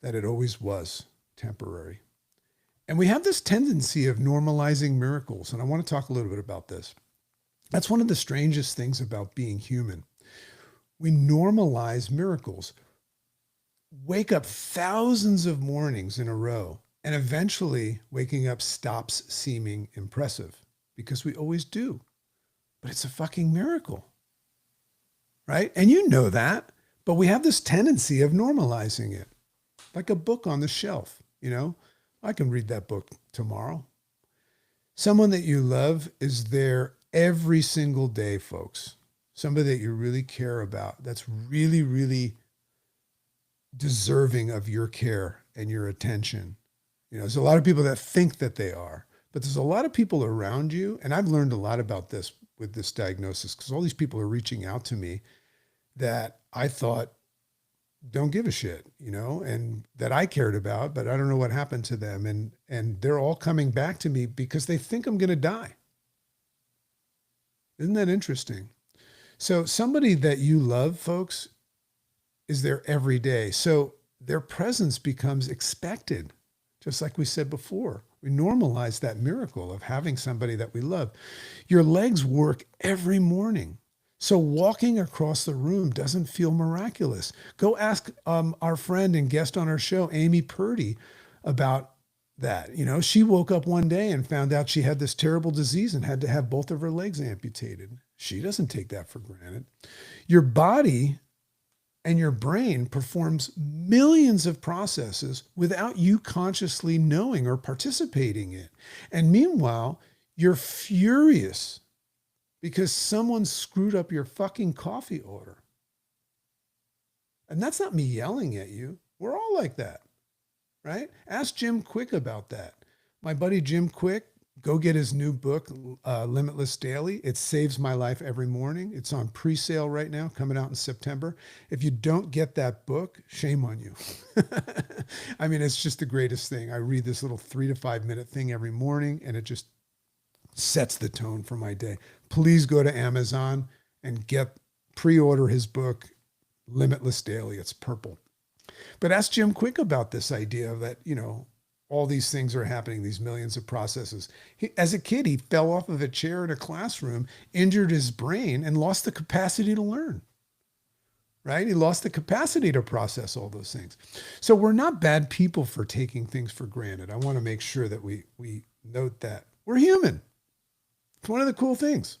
that it always was temporary. And we have this tendency of normalizing miracles. And I want to talk a little bit about this. That's one of the strangest things about being human. We normalize miracles. Wake up thousands of mornings in a row, and eventually waking up stops seeming impressive because we always do. But it's a fucking miracle, right? And you know that, but we have this tendency of normalizing it. Like a book on the shelf, you know? I can read that book tomorrow. Someone that you love is there every single day, folks. Somebody that you really care about, that's really, really deserving of your care and your attention. You know, there's a lot of people that think that they are, but there's a lot of people around you. And I've learned a lot about this with this diagnosis because all these people are reaching out to me that I thought don't give a shit, you know, and that I cared about, but I don't know what happened to them. And they're all coming back to me because they think I'm going to die. Isn't that interesting? So somebody that you love, folks, is there every day. So their presence becomes expected, just like we said before. We normalize that miracle of having somebody that we love. Your legs work every morning. So walking across the room doesn't feel miraculous. Go ask our friend and guest on our show, Amy Purdy, about that. You know, she woke up one day and found out she had this terrible disease and had to have both of her legs amputated. She doesn't take that for granted. Your body and your brain performs millions of processes without you consciously knowing or participating in. And meanwhile, you're furious because someone screwed up your fucking coffee order. And that's not me yelling at you. We're all like that, right? Ask Jim Quick about that. My buddy Jim Quick, go get his new book, Limitless Daily. It saves my life every morning. It's on pre-sale right now, coming out in September. If you don't get that book, shame on you. I mean, it's just the greatest thing. I read this little 3 to 5 minute thing every morning, and it just sets the tone for my day. Please go to Amazon and pre-order his book, Limitless Daily. It's purple. But ask Jim Quick about this idea that, you know, all these things are happening, these millions of processes. As a kid, he fell off of a chair in a classroom, injured his brain, and lost the capacity to learn, right? He lost the capacity to process all those things. So we're not bad people for taking things for granted. I want to make sure that we note that. We're human. It's one of the cool things.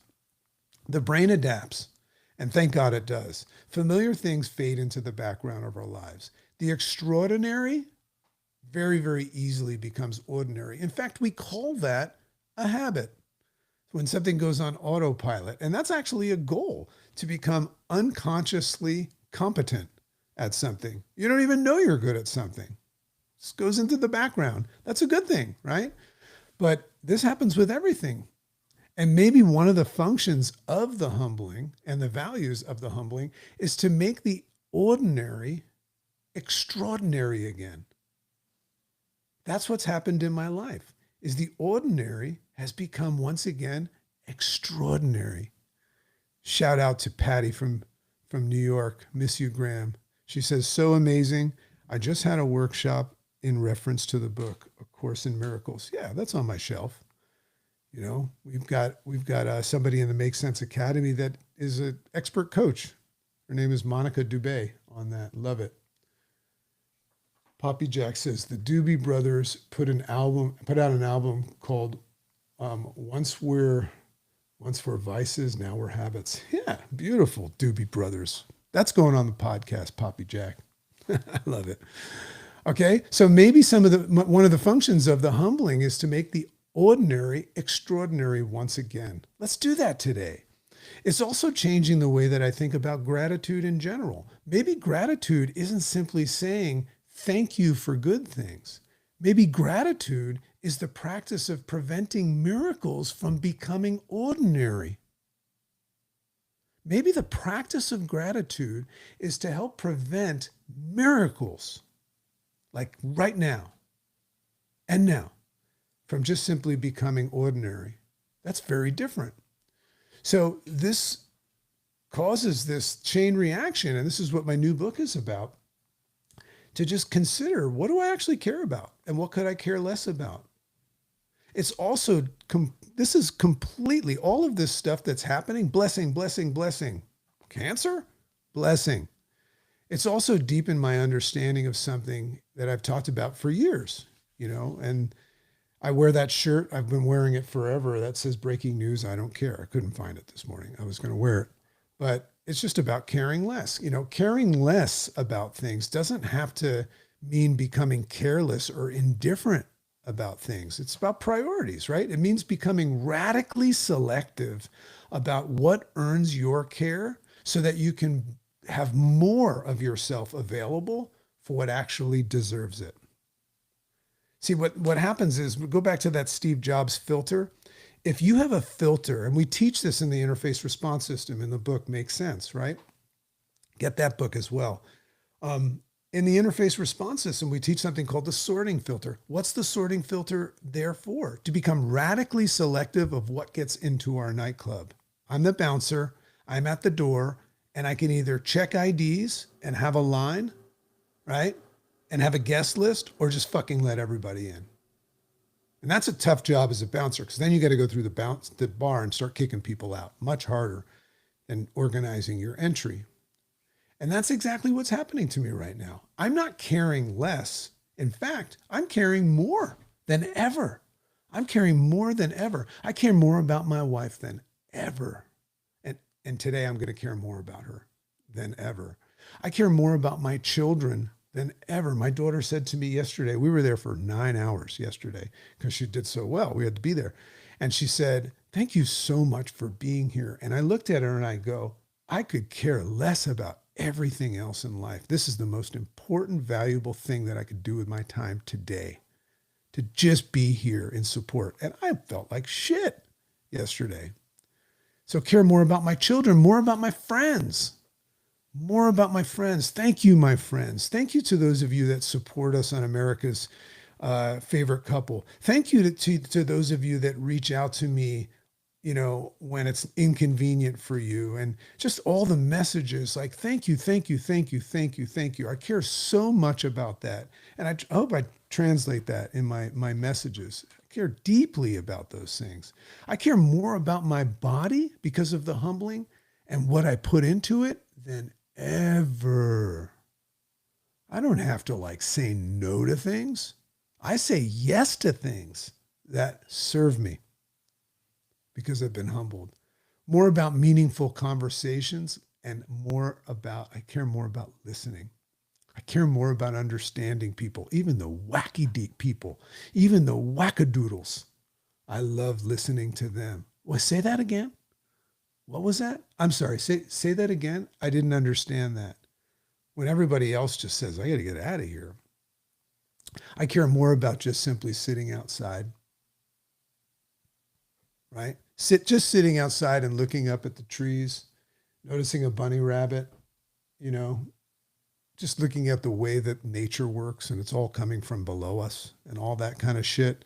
The brain adapts, and thank God it does. Familiar things fade into the background of our lives. The extraordinary very, very easily becomes ordinary. In fact, we call that a habit. When something goes on autopilot, and that's actually a goal, to become unconsciously competent at something. You don't even know you're good at something. This goes into the background. That's a good thing, right? But this happens with everything. And maybe one of the functions of the humbling and the values of the humbling is to make the ordinary extraordinary again. That's what's happened in my life, is the ordinary has become once again extraordinary. Shout out to Patty from New York. Miss you, Graham. She says, so amazing. I just had a workshop in reference to the book, A Course in Miracles. Yeah, that's on my shelf. You know, we've got somebody in the Make Sense Academy that is an expert coach. Her name is Monica Dubé on that. Love it. Poppy Jack says the Doobie Brothers put out an album called Once We're Vices, Now We're Habits. Yeah, beautiful, Doobie Brothers. That's going on the podcast, Poppy Jack. I love it. Okay, so maybe one of the functions of the humbling is to make the ordinary extraordinary once again. Let's do that today. It's also changing the way that I think about gratitude in general. Maybe gratitude isn't simply saying thank you for good things. Maybe gratitude is the practice of preventing miracles from becoming ordinary. Maybe the practice of gratitude is to help prevent miracles, like right now and now, from just simply becoming ordinary. That's very different. So this causes this chain reaction, and this is what my new book is about, to just consider, what do I actually care about and what could I care less about? It's also, this is completely, all of this stuff that's happening, blessing, blessing, blessing. Cancer? Blessing. It's also deepened my understanding of something that I've talked about for years, you know, and I wear that shirt. I've been wearing it forever. That says breaking news. I don't care. I couldn't find it this morning. I was going to wear it, but it's just about caring less. You know, caring less about things doesn't have to mean becoming careless or indifferent about things. It's about priorities, right? It means becoming radically selective about what earns your care so that you can have more of yourself available for what actually deserves it. See, what happens is, we go back to that Steve Jobs filter. If you have a filter, and we teach this in the interface response system in the book, Makes Sense, right? Get that book as well. In the interface response system, we teach something called the sorting filter. What's the sorting filter there for? To become radically selective of what gets into our nightclub. I'm the bouncer, I'm at the door, and I can either check IDs and have a line, right? And have a guest list, or just fucking let everybody in. And that's a tough job as a bouncer, because then you got to go through the bar and start kicking people out. Much harder than organizing your entry. And that's exactly what's happening to me right now. I'm not caring less. In fact, I'm caring more than ever. I'm caring more than ever. I care more about my wife than ever. And today I'm going to care more about her than ever. I care more about my children than ever. My daughter said to me yesterday, we were there for 9 hours yesterday because she did so well. We had to be there. And she said, thank you so much for being here. And I looked at her and I go, I could care less about everything else in life. This is the most important, valuable thing that I could do with my time today, to just be here in support. And I felt like shit yesterday. So care more about my children, more about my friends. More about my friends. Thank you, my friends. Thank you to those of you that support us on America's Favorite Couple. Thank you to those of you that reach out to me, you know, when it's inconvenient for you, and just all the messages like, thank you, thank you, thank you, thank you, thank you. I care so much about that. And I hope I translate that in my messages. I care deeply about those things. I care more about my body because of the humbling and what I put into it than ever. I don't have to like say no to things. I say yes to things that serve me because I've been humbled. More about meaningful conversations and I care more about listening. I care more about understanding people, even the wacky deep people, even the wackadoodles. I love listening to them. Well, say that again. What was that? I'm sorry. Say that again. I didn't understand that. When everybody else just says, I got to get out of here. I care more about just simply sitting outside, right? Just sitting outside and looking up at the trees, noticing a bunny rabbit, you know, just looking at the way that nature works and it's all coming from below us and all that kind of shit,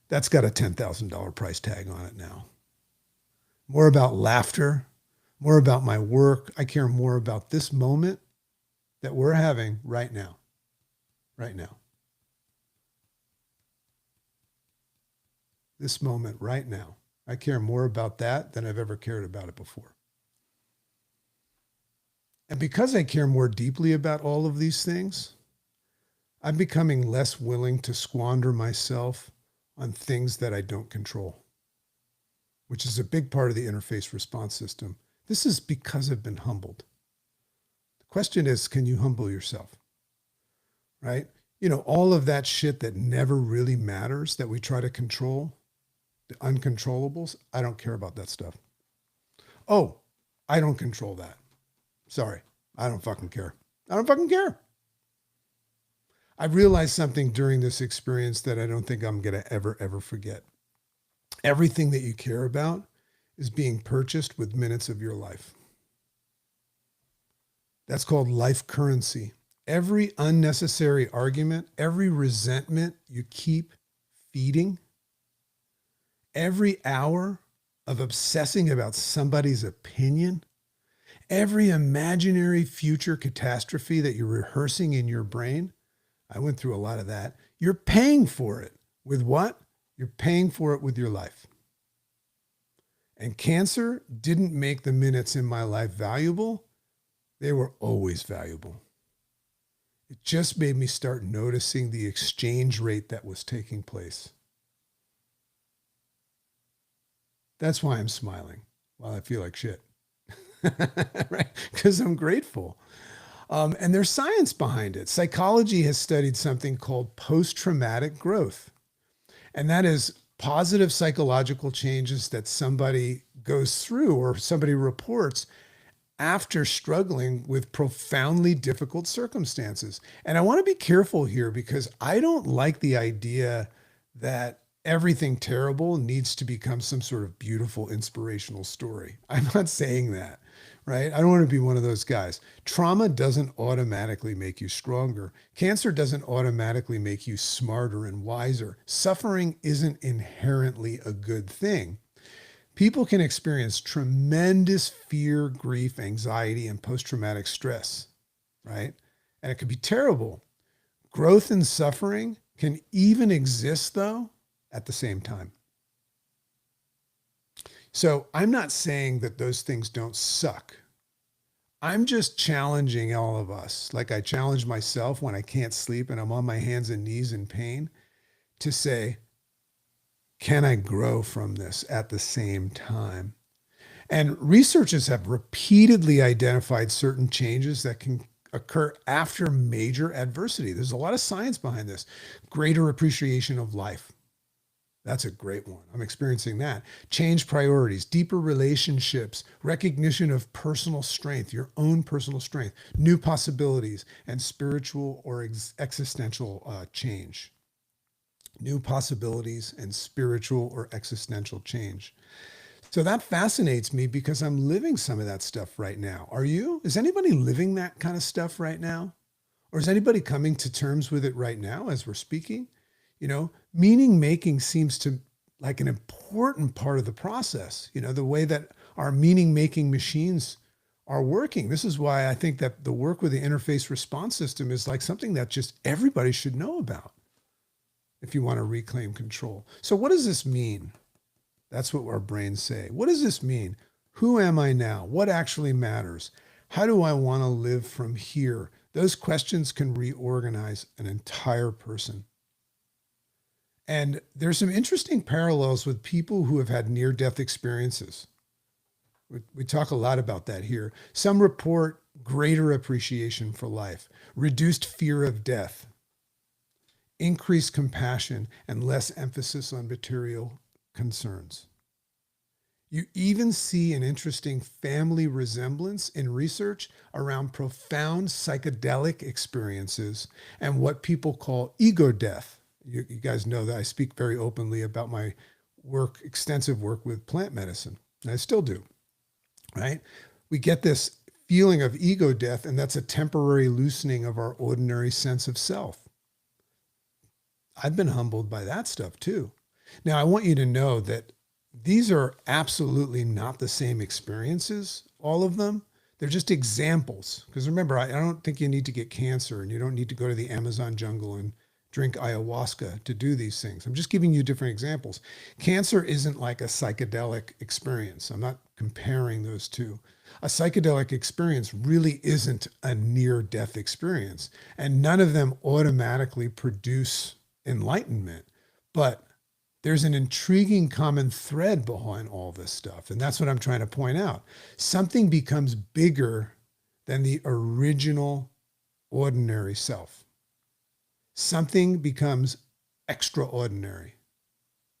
that's got a $10,000 price tag on it now. More about laughter, more about my work. I care more about this moment that we're having right now. Right now. This moment right now. I care more about that than I've ever cared about it before. And because I care more deeply about all of these things, I'm becoming less willing to squander myself on things that I don't control, which is a big part of the interface response system. This is because I've been humbled. The question is, can you humble yourself? Right? You know, all of that shit that never really matters that we try to control, the uncontrollables, I don't care about that stuff. Oh, I don't control that. Sorry, I don't fucking care. I don't fucking care. I realized something during this experience that I don't think I'm going to ever forget. Everything that you care about is being purchased with minutes of your life. That's called life currency. Every unnecessary argument, every resentment you keep feeding, every hour of obsessing about somebody's opinion, every imaginary future catastrophe that you're rehearsing in your brain, I went through a lot of that. You're paying for it. With what? You're paying for it with your life. And cancer didn't make the minutes in my life valuable. They were always valuable. It just made me start noticing the exchange rate that was taking place. That's why I'm smiling while I feel like shit. Right? Because I'm grateful. And there's science behind it. Psychology has studied something called post-traumatic growth. And that is positive psychological changes that somebody goes through or somebody reports after struggling with profoundly difficult circumstances. And I want to be careful here because I don't like the idea that everything terrible needs to become some sort of beautiful, inspirational story. I'm not saying that, right? I don't want to be one of those guys. Trauma doesn't automatically make you stronger. Cancer doesn't automatically make you smarter and wiser. Suffering isn't inherently a good thing. People can experience tremendous fear, grief, anxiety, and post-traumatic stress, right? And it could be terrible. Growth and suffering can even exist, though, at the same time. So I'm not saying that those things don't suck. I'm just challenging all of us, like I challenge myself when I can't sleep and I'm on my hands and knees in pain, to say, can I grow from this at the same time? And researchers have repeatedly identified certain changes that can occur after major adversity. There's a lot of science behind this. Greater appreciation of life. That's a great one. I'm experiencing that. Change priorities, deeper relationships, recognition of personal strength, your own personal strength, new possibilities, and spiritual or existential change. New possibilities and spiritual or existential change. So that fascinates me because I'm living some of that stuff right now. Are you? Is anybody living that kind of stuff right now? Or is anybody coming to terms with it right now as we're speaking? You know, meaning making seems to like an important part of the process, you know, the way that our meaning making machines are working. This is why I think that the work with the interface response system is like something that just everybody should know about if you want to reclaim control. So what does this mean? That's what our brains say. What does this mean? Who am I now? What actually matters? How do I want to live from here? Those questions can reorganize an entire person. And there's some interesting parallels with people who have had near-death experiences. We talk a lot about that here. Some report greater appreciation for life, reduced fear of death, increased compassion, and less emphasis on material concerns. You even see an interesting family resemblance in research around profound psychedelic experiences and what people call ego death. You guys know that I speak very openly about my work, extensive work with plant medicine, and I still do, right? We get this feeling of ego death, and that's a temporary loosening of our ordinary sense of self. I've been humbled by that stuff too. Now, I want you to know that these are absolutely not the same experiences, all of them. They're just examples. Because remember, I don't think you need to get cancer and you don't need to go to the Amazon jungle and drink ayahuasca to do these things. I'm just giving you different examples. Cancer isn't like a psychedelic experience. I'm not comparing those two. A psychedelic experience really isn't a near-death experience, and none of them automatically produce enlightenment. But there's an intriguing common thread behind all this stuff. And that's what I'm trying to point out. Something becomes bigger than the original ordinary self. Something becomes extraordinary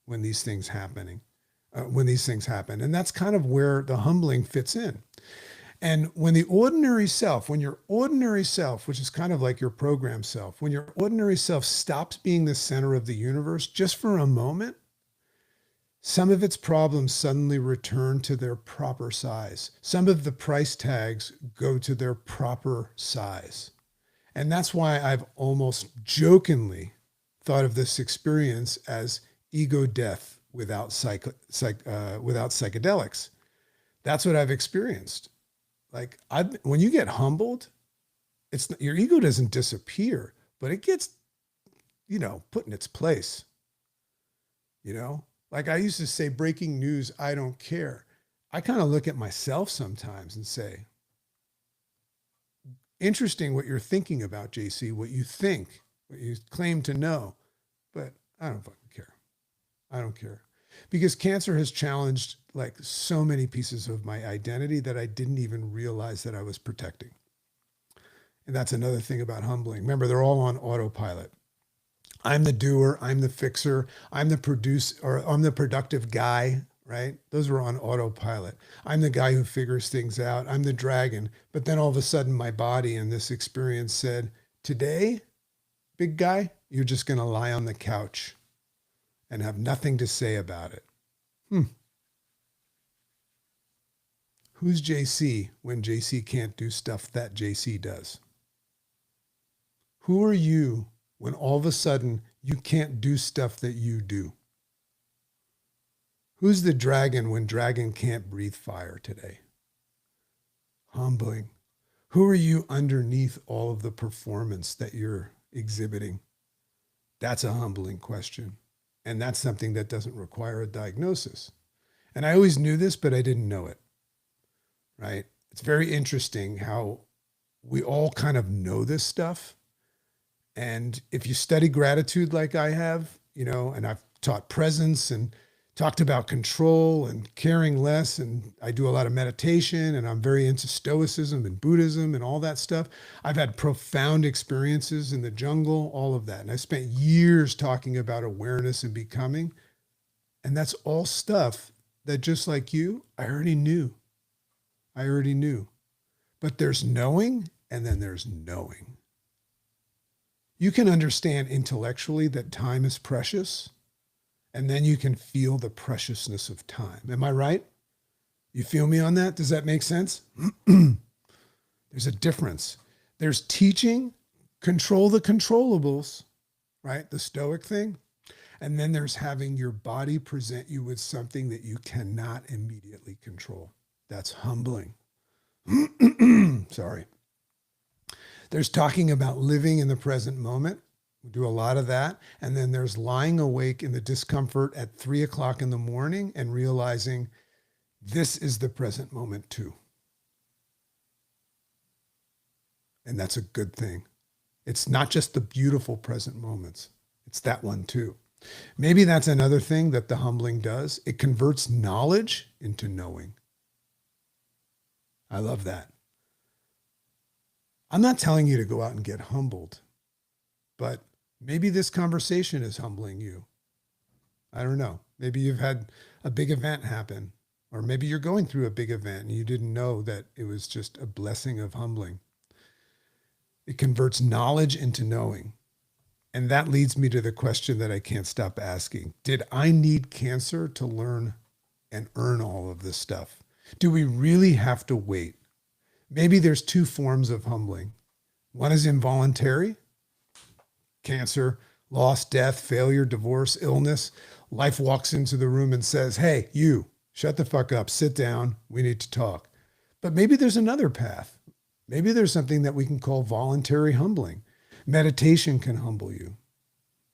when these things happen. And that's kind of where the humbling fits in. And when the ordinary self, when your ordinary self, which is kind of like your program self, when your ordinary self stops being the center of the universe just for a moment, some of its problems suddenly return to their proper size. Some of the price tags go to their proper size. And that's why I've almost jokingly thought of this experience as ego death without psychedelics. That's what I've experienced. Like when you get humbled, your ego doesn't disappear, but it gets, put in its place. Like I used to say, breaking news, I don't care. I kind of look at myself sometimes and say, interesting what you're thinking about, JC, what you think, what you claim to know, but I don't fucking care. I don't care. Because cancer has challenged like so many pieces of my identity that I didn't even realize that I was protecting. And that's another thing about humbling. Remember, they're all on autopilot. I'm the doer, I'm the fixer, I'm the producer, or I'm the productive guy, right? Those were on autopilot. I'm the guy who figures things out. I'm the dragon. But then all of a sudden my body in this experience said, today, big guy, you're just going to lie on the couch and have nothing to say about it. Who's JC when JC can't do stuff that JC does? Who are you when all of a sudden you can't do stuff that you do? Who's the dragon when dragon can't breathe fire today? Humbling. Who are you underneath all of the performance that you're exhibiting? That's a humbling question. And that's something that doesn't require a diagnosis. And I always knew this, but I didn't know it, right? It's very interesting how we all kind of know this stuff. And if you study gratitude like I have, and I've taught presence and talked about control and caring less, and I do a lot of meditation, and I'm very into Stoicism and Buddhism and all that stuff. I've had profound experiences in the jungle, all of that. And I spent years talking about awareness and becoming. And that's all stuff that, just like you, I already knew. But there's knowing, and then there's knowing. You can understand intellectually that time is precious, and then you can feel the preciousness of time. Am I right? You feel me on that? Does that make sense? There's a difference. There's teaching, control the controllables, right? The Stoic thing. And then there's having your body present you with something that you cannot immediately control. That's humbling. Sorry. There's talking about living in the present moment. We do a lot of that. And then there's lying awake in the discomfort at 3 o'clock in the morning and realizing this is the present moment too. And that's a good thing. It's not just the beautiful present moments. It's that one too. Maybe that's another thing that the humbling does. It converts knowledge into knowing. I love that. I'm not telling you to go out and get humbled, but maybe this conversation is humbling you. I don't know. Maybe you've had a big event happen, or maybe you're going through a big event and you didn't know that it was just a blessing of humbling. It converts knowledge into knowing. And that leads me to the question that I can't stop asking. Did I need cancer to learn and earn all of this stuff? Do we really have to wait? Maybe there's two forms of humbling. One is involuntary, cancer, loss, death, failure, divorce, illness. Life walks into the room and says, hey, you, shut the fuck up, sit down, we need to talk. But maybe there's another path. Maybe there's something that we can call voluntary humbling. Meditation can humble you.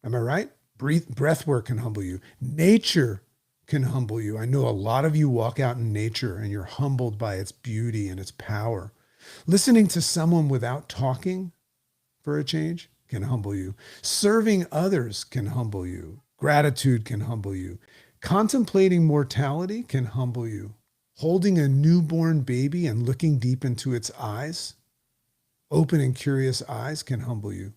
Am I right? Breath work can humble you. Nature can humble you. I know a lot of you walk out in nature and you're humbled by its beauty and its power. Listening to someone without talking for a change can humble you. Serving others can humble you. Gratitude can humble you. Contemplating mortality can humble you. Holding a newborn baby and looking deep into its eyes, open and curious eyes, can humble you.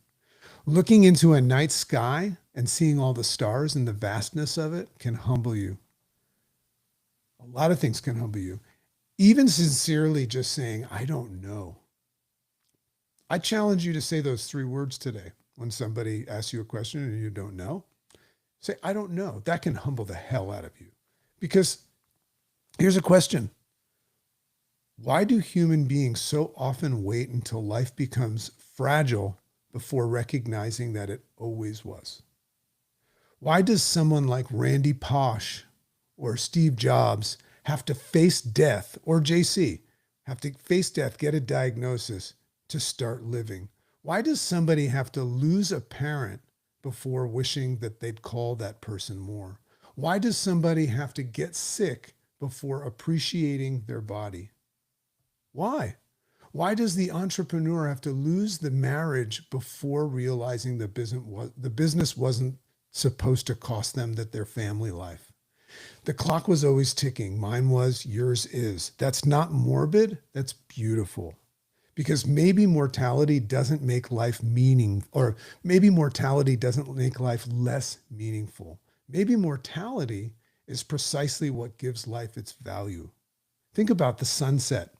Looking into a night sky and seeing all the stars and the vastness of it can humble you. A lot of things can humble you. Even sincerely just saying, I don't know. I challenge you to say those 3 words today. When somebody asks you a question and you don't know, say, I don't know. That can humble the hell out of you. Because here's a question. Why do human beings so often wait until life becomes fragile before recognizing that it always was? Why does someone like Randy Pausch or Steve Jobs have to face death, or JC, have to face death, get a diagnosis to start living? Why does somebody have to lose a parent before wishing that they'd call that person more? Why does somebody have to get sick before appreciating their body? Why? Why does the entrepreneur have to lose the marriage before realizing the business wasn't supposed to cost them their family life? The clock was always ticking. Mine was, yours is. That's not morbid. That's beautiful. Because maybe mortality doesn't make life or maybe mortality doesn't make life less meaningful. Maybe mortality is precisely what gives life its value. Think about the sunset.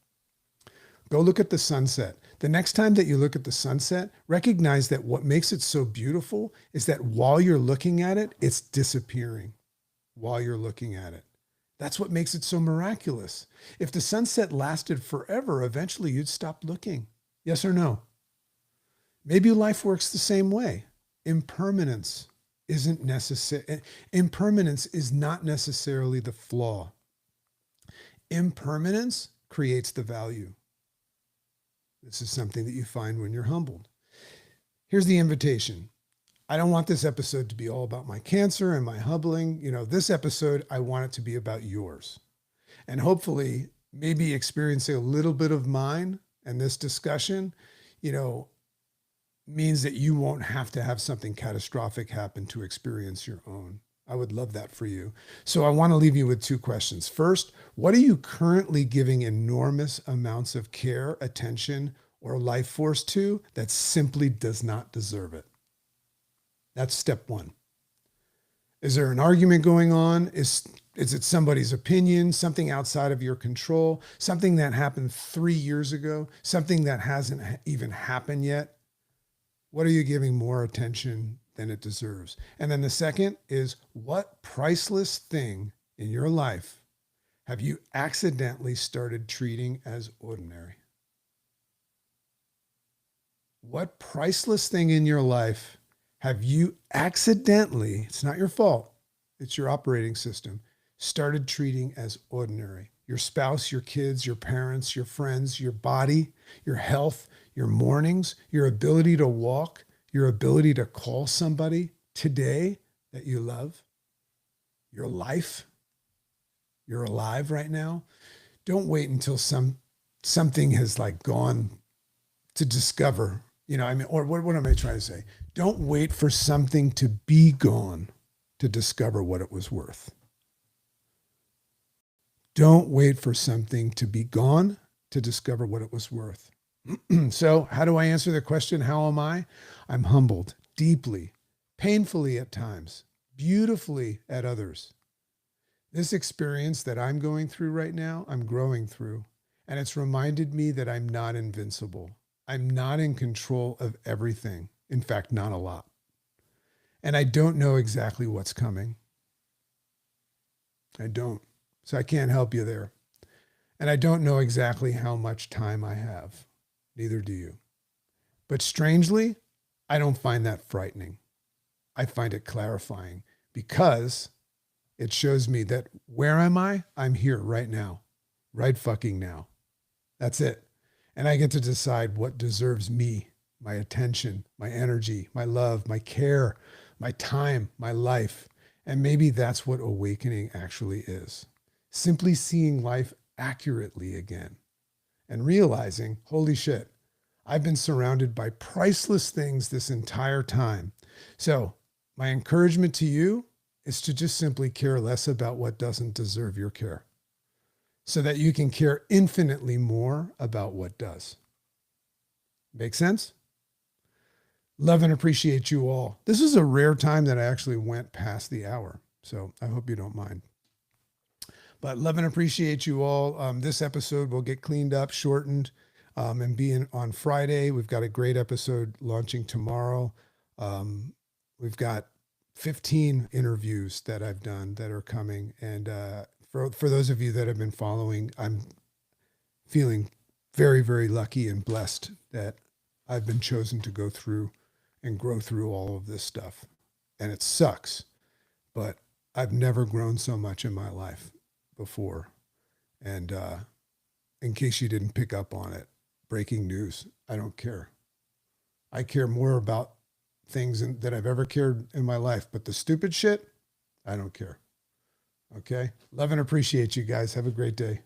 Go look at the sunset. The next time that you look at the sunset, recognize that what makes it so beautiful is that while you're looking at it, it's disappearing while you're looking at it. That's what makes it so miraculous. If the sunset lasted forever, eventually you'd stop looking. Yes or no? Maybe life works the same way. Impermanence isn't necessary. Impermanence is not necessarily the flaw. Impermanence creates the value. This is something that you find when you're humbled. Here's the invitation. I don't want this episode to be all about my cancer and my humbling. This episode, I want it to be about yours. And hopefully, maybe experiencing a little bit of mine and this discussion, means that you won't have to have something catastrophic happen to experience your own. I would love that for you. So I want to leave you with 2 questions. First, what are you currently giving enormous amounts of care, attention, or life force to that simply does not deserve it? That's step 1. Is there an argument going on? Is it somebody's opinion, something outside of your control, something that happened 3 years ago, something that hasn't even happened yet? What are you giving more attention than it deserves? And then the second is, what priceless thing in your life have you accidentally started treating as ordinary? What priceless thing in your life have you accidentally, it's not your fault, it's your operating system, started treating as ordinary? Your spouse, your kids, your parents, your friends, your body, your health, your mornings, your ability to walk, your ability to call somebody today that you love, your life, you're alive right now. Don't wait until something has gone to discover, or what am I trying to say? Don't wait for something to be gone to discover what it was worth. Don't wait for something to be gone to discover what it was worth. So how do I answer the question, how am I? I'm humbled deeply, painfully at times, beautifully at others. This experience that I'm going through right now, I'm growing through, and it's reminded me that I'm not invincible. I'm not in control of everything. In fact, not a lot. And I don't know exactly what's coming. I don't. So I can't help you there. And I don't know exactly how much time I have. Neither do you. But strangely, I don't find that frightening. I find it clarifying because it shows me that where am I? I'm here right now, right fucking now. That's it. And I get to decide what deserves me, my attention, my energy, my love, my care, my time, my life. And maybe that's what awakening actually is. Simply seeing life accurately again and realizing, holy shit, I've been surrounded by priceless things this entire time. So, my encouragement to you is to just simply care less about what doesn't deserve your care so that you can care infinitely more about what does. Make sense? Love and appreciate you all. This is a rare time that I actually went past the hour. So I hope you don't mind. But love and appreciate you all. This episode will get cleaned up, shortened, and be on Friday. We've got a great episode launching tomorrow. We've got 15 interviews that I've done that are coming. And for those of you that have been following, I'm feeling very, very lucky and blessed that I've been chosen to go through and grow through all of this stuff. And it sucks, but I've never grown so much in my life before. And in case you didn't pick up on it, breaking news, I don't care. I care more about things that I've ever cared in my life, but the stupid shit, I don't care. Okay. Love and appreciate you guys. Have a great day.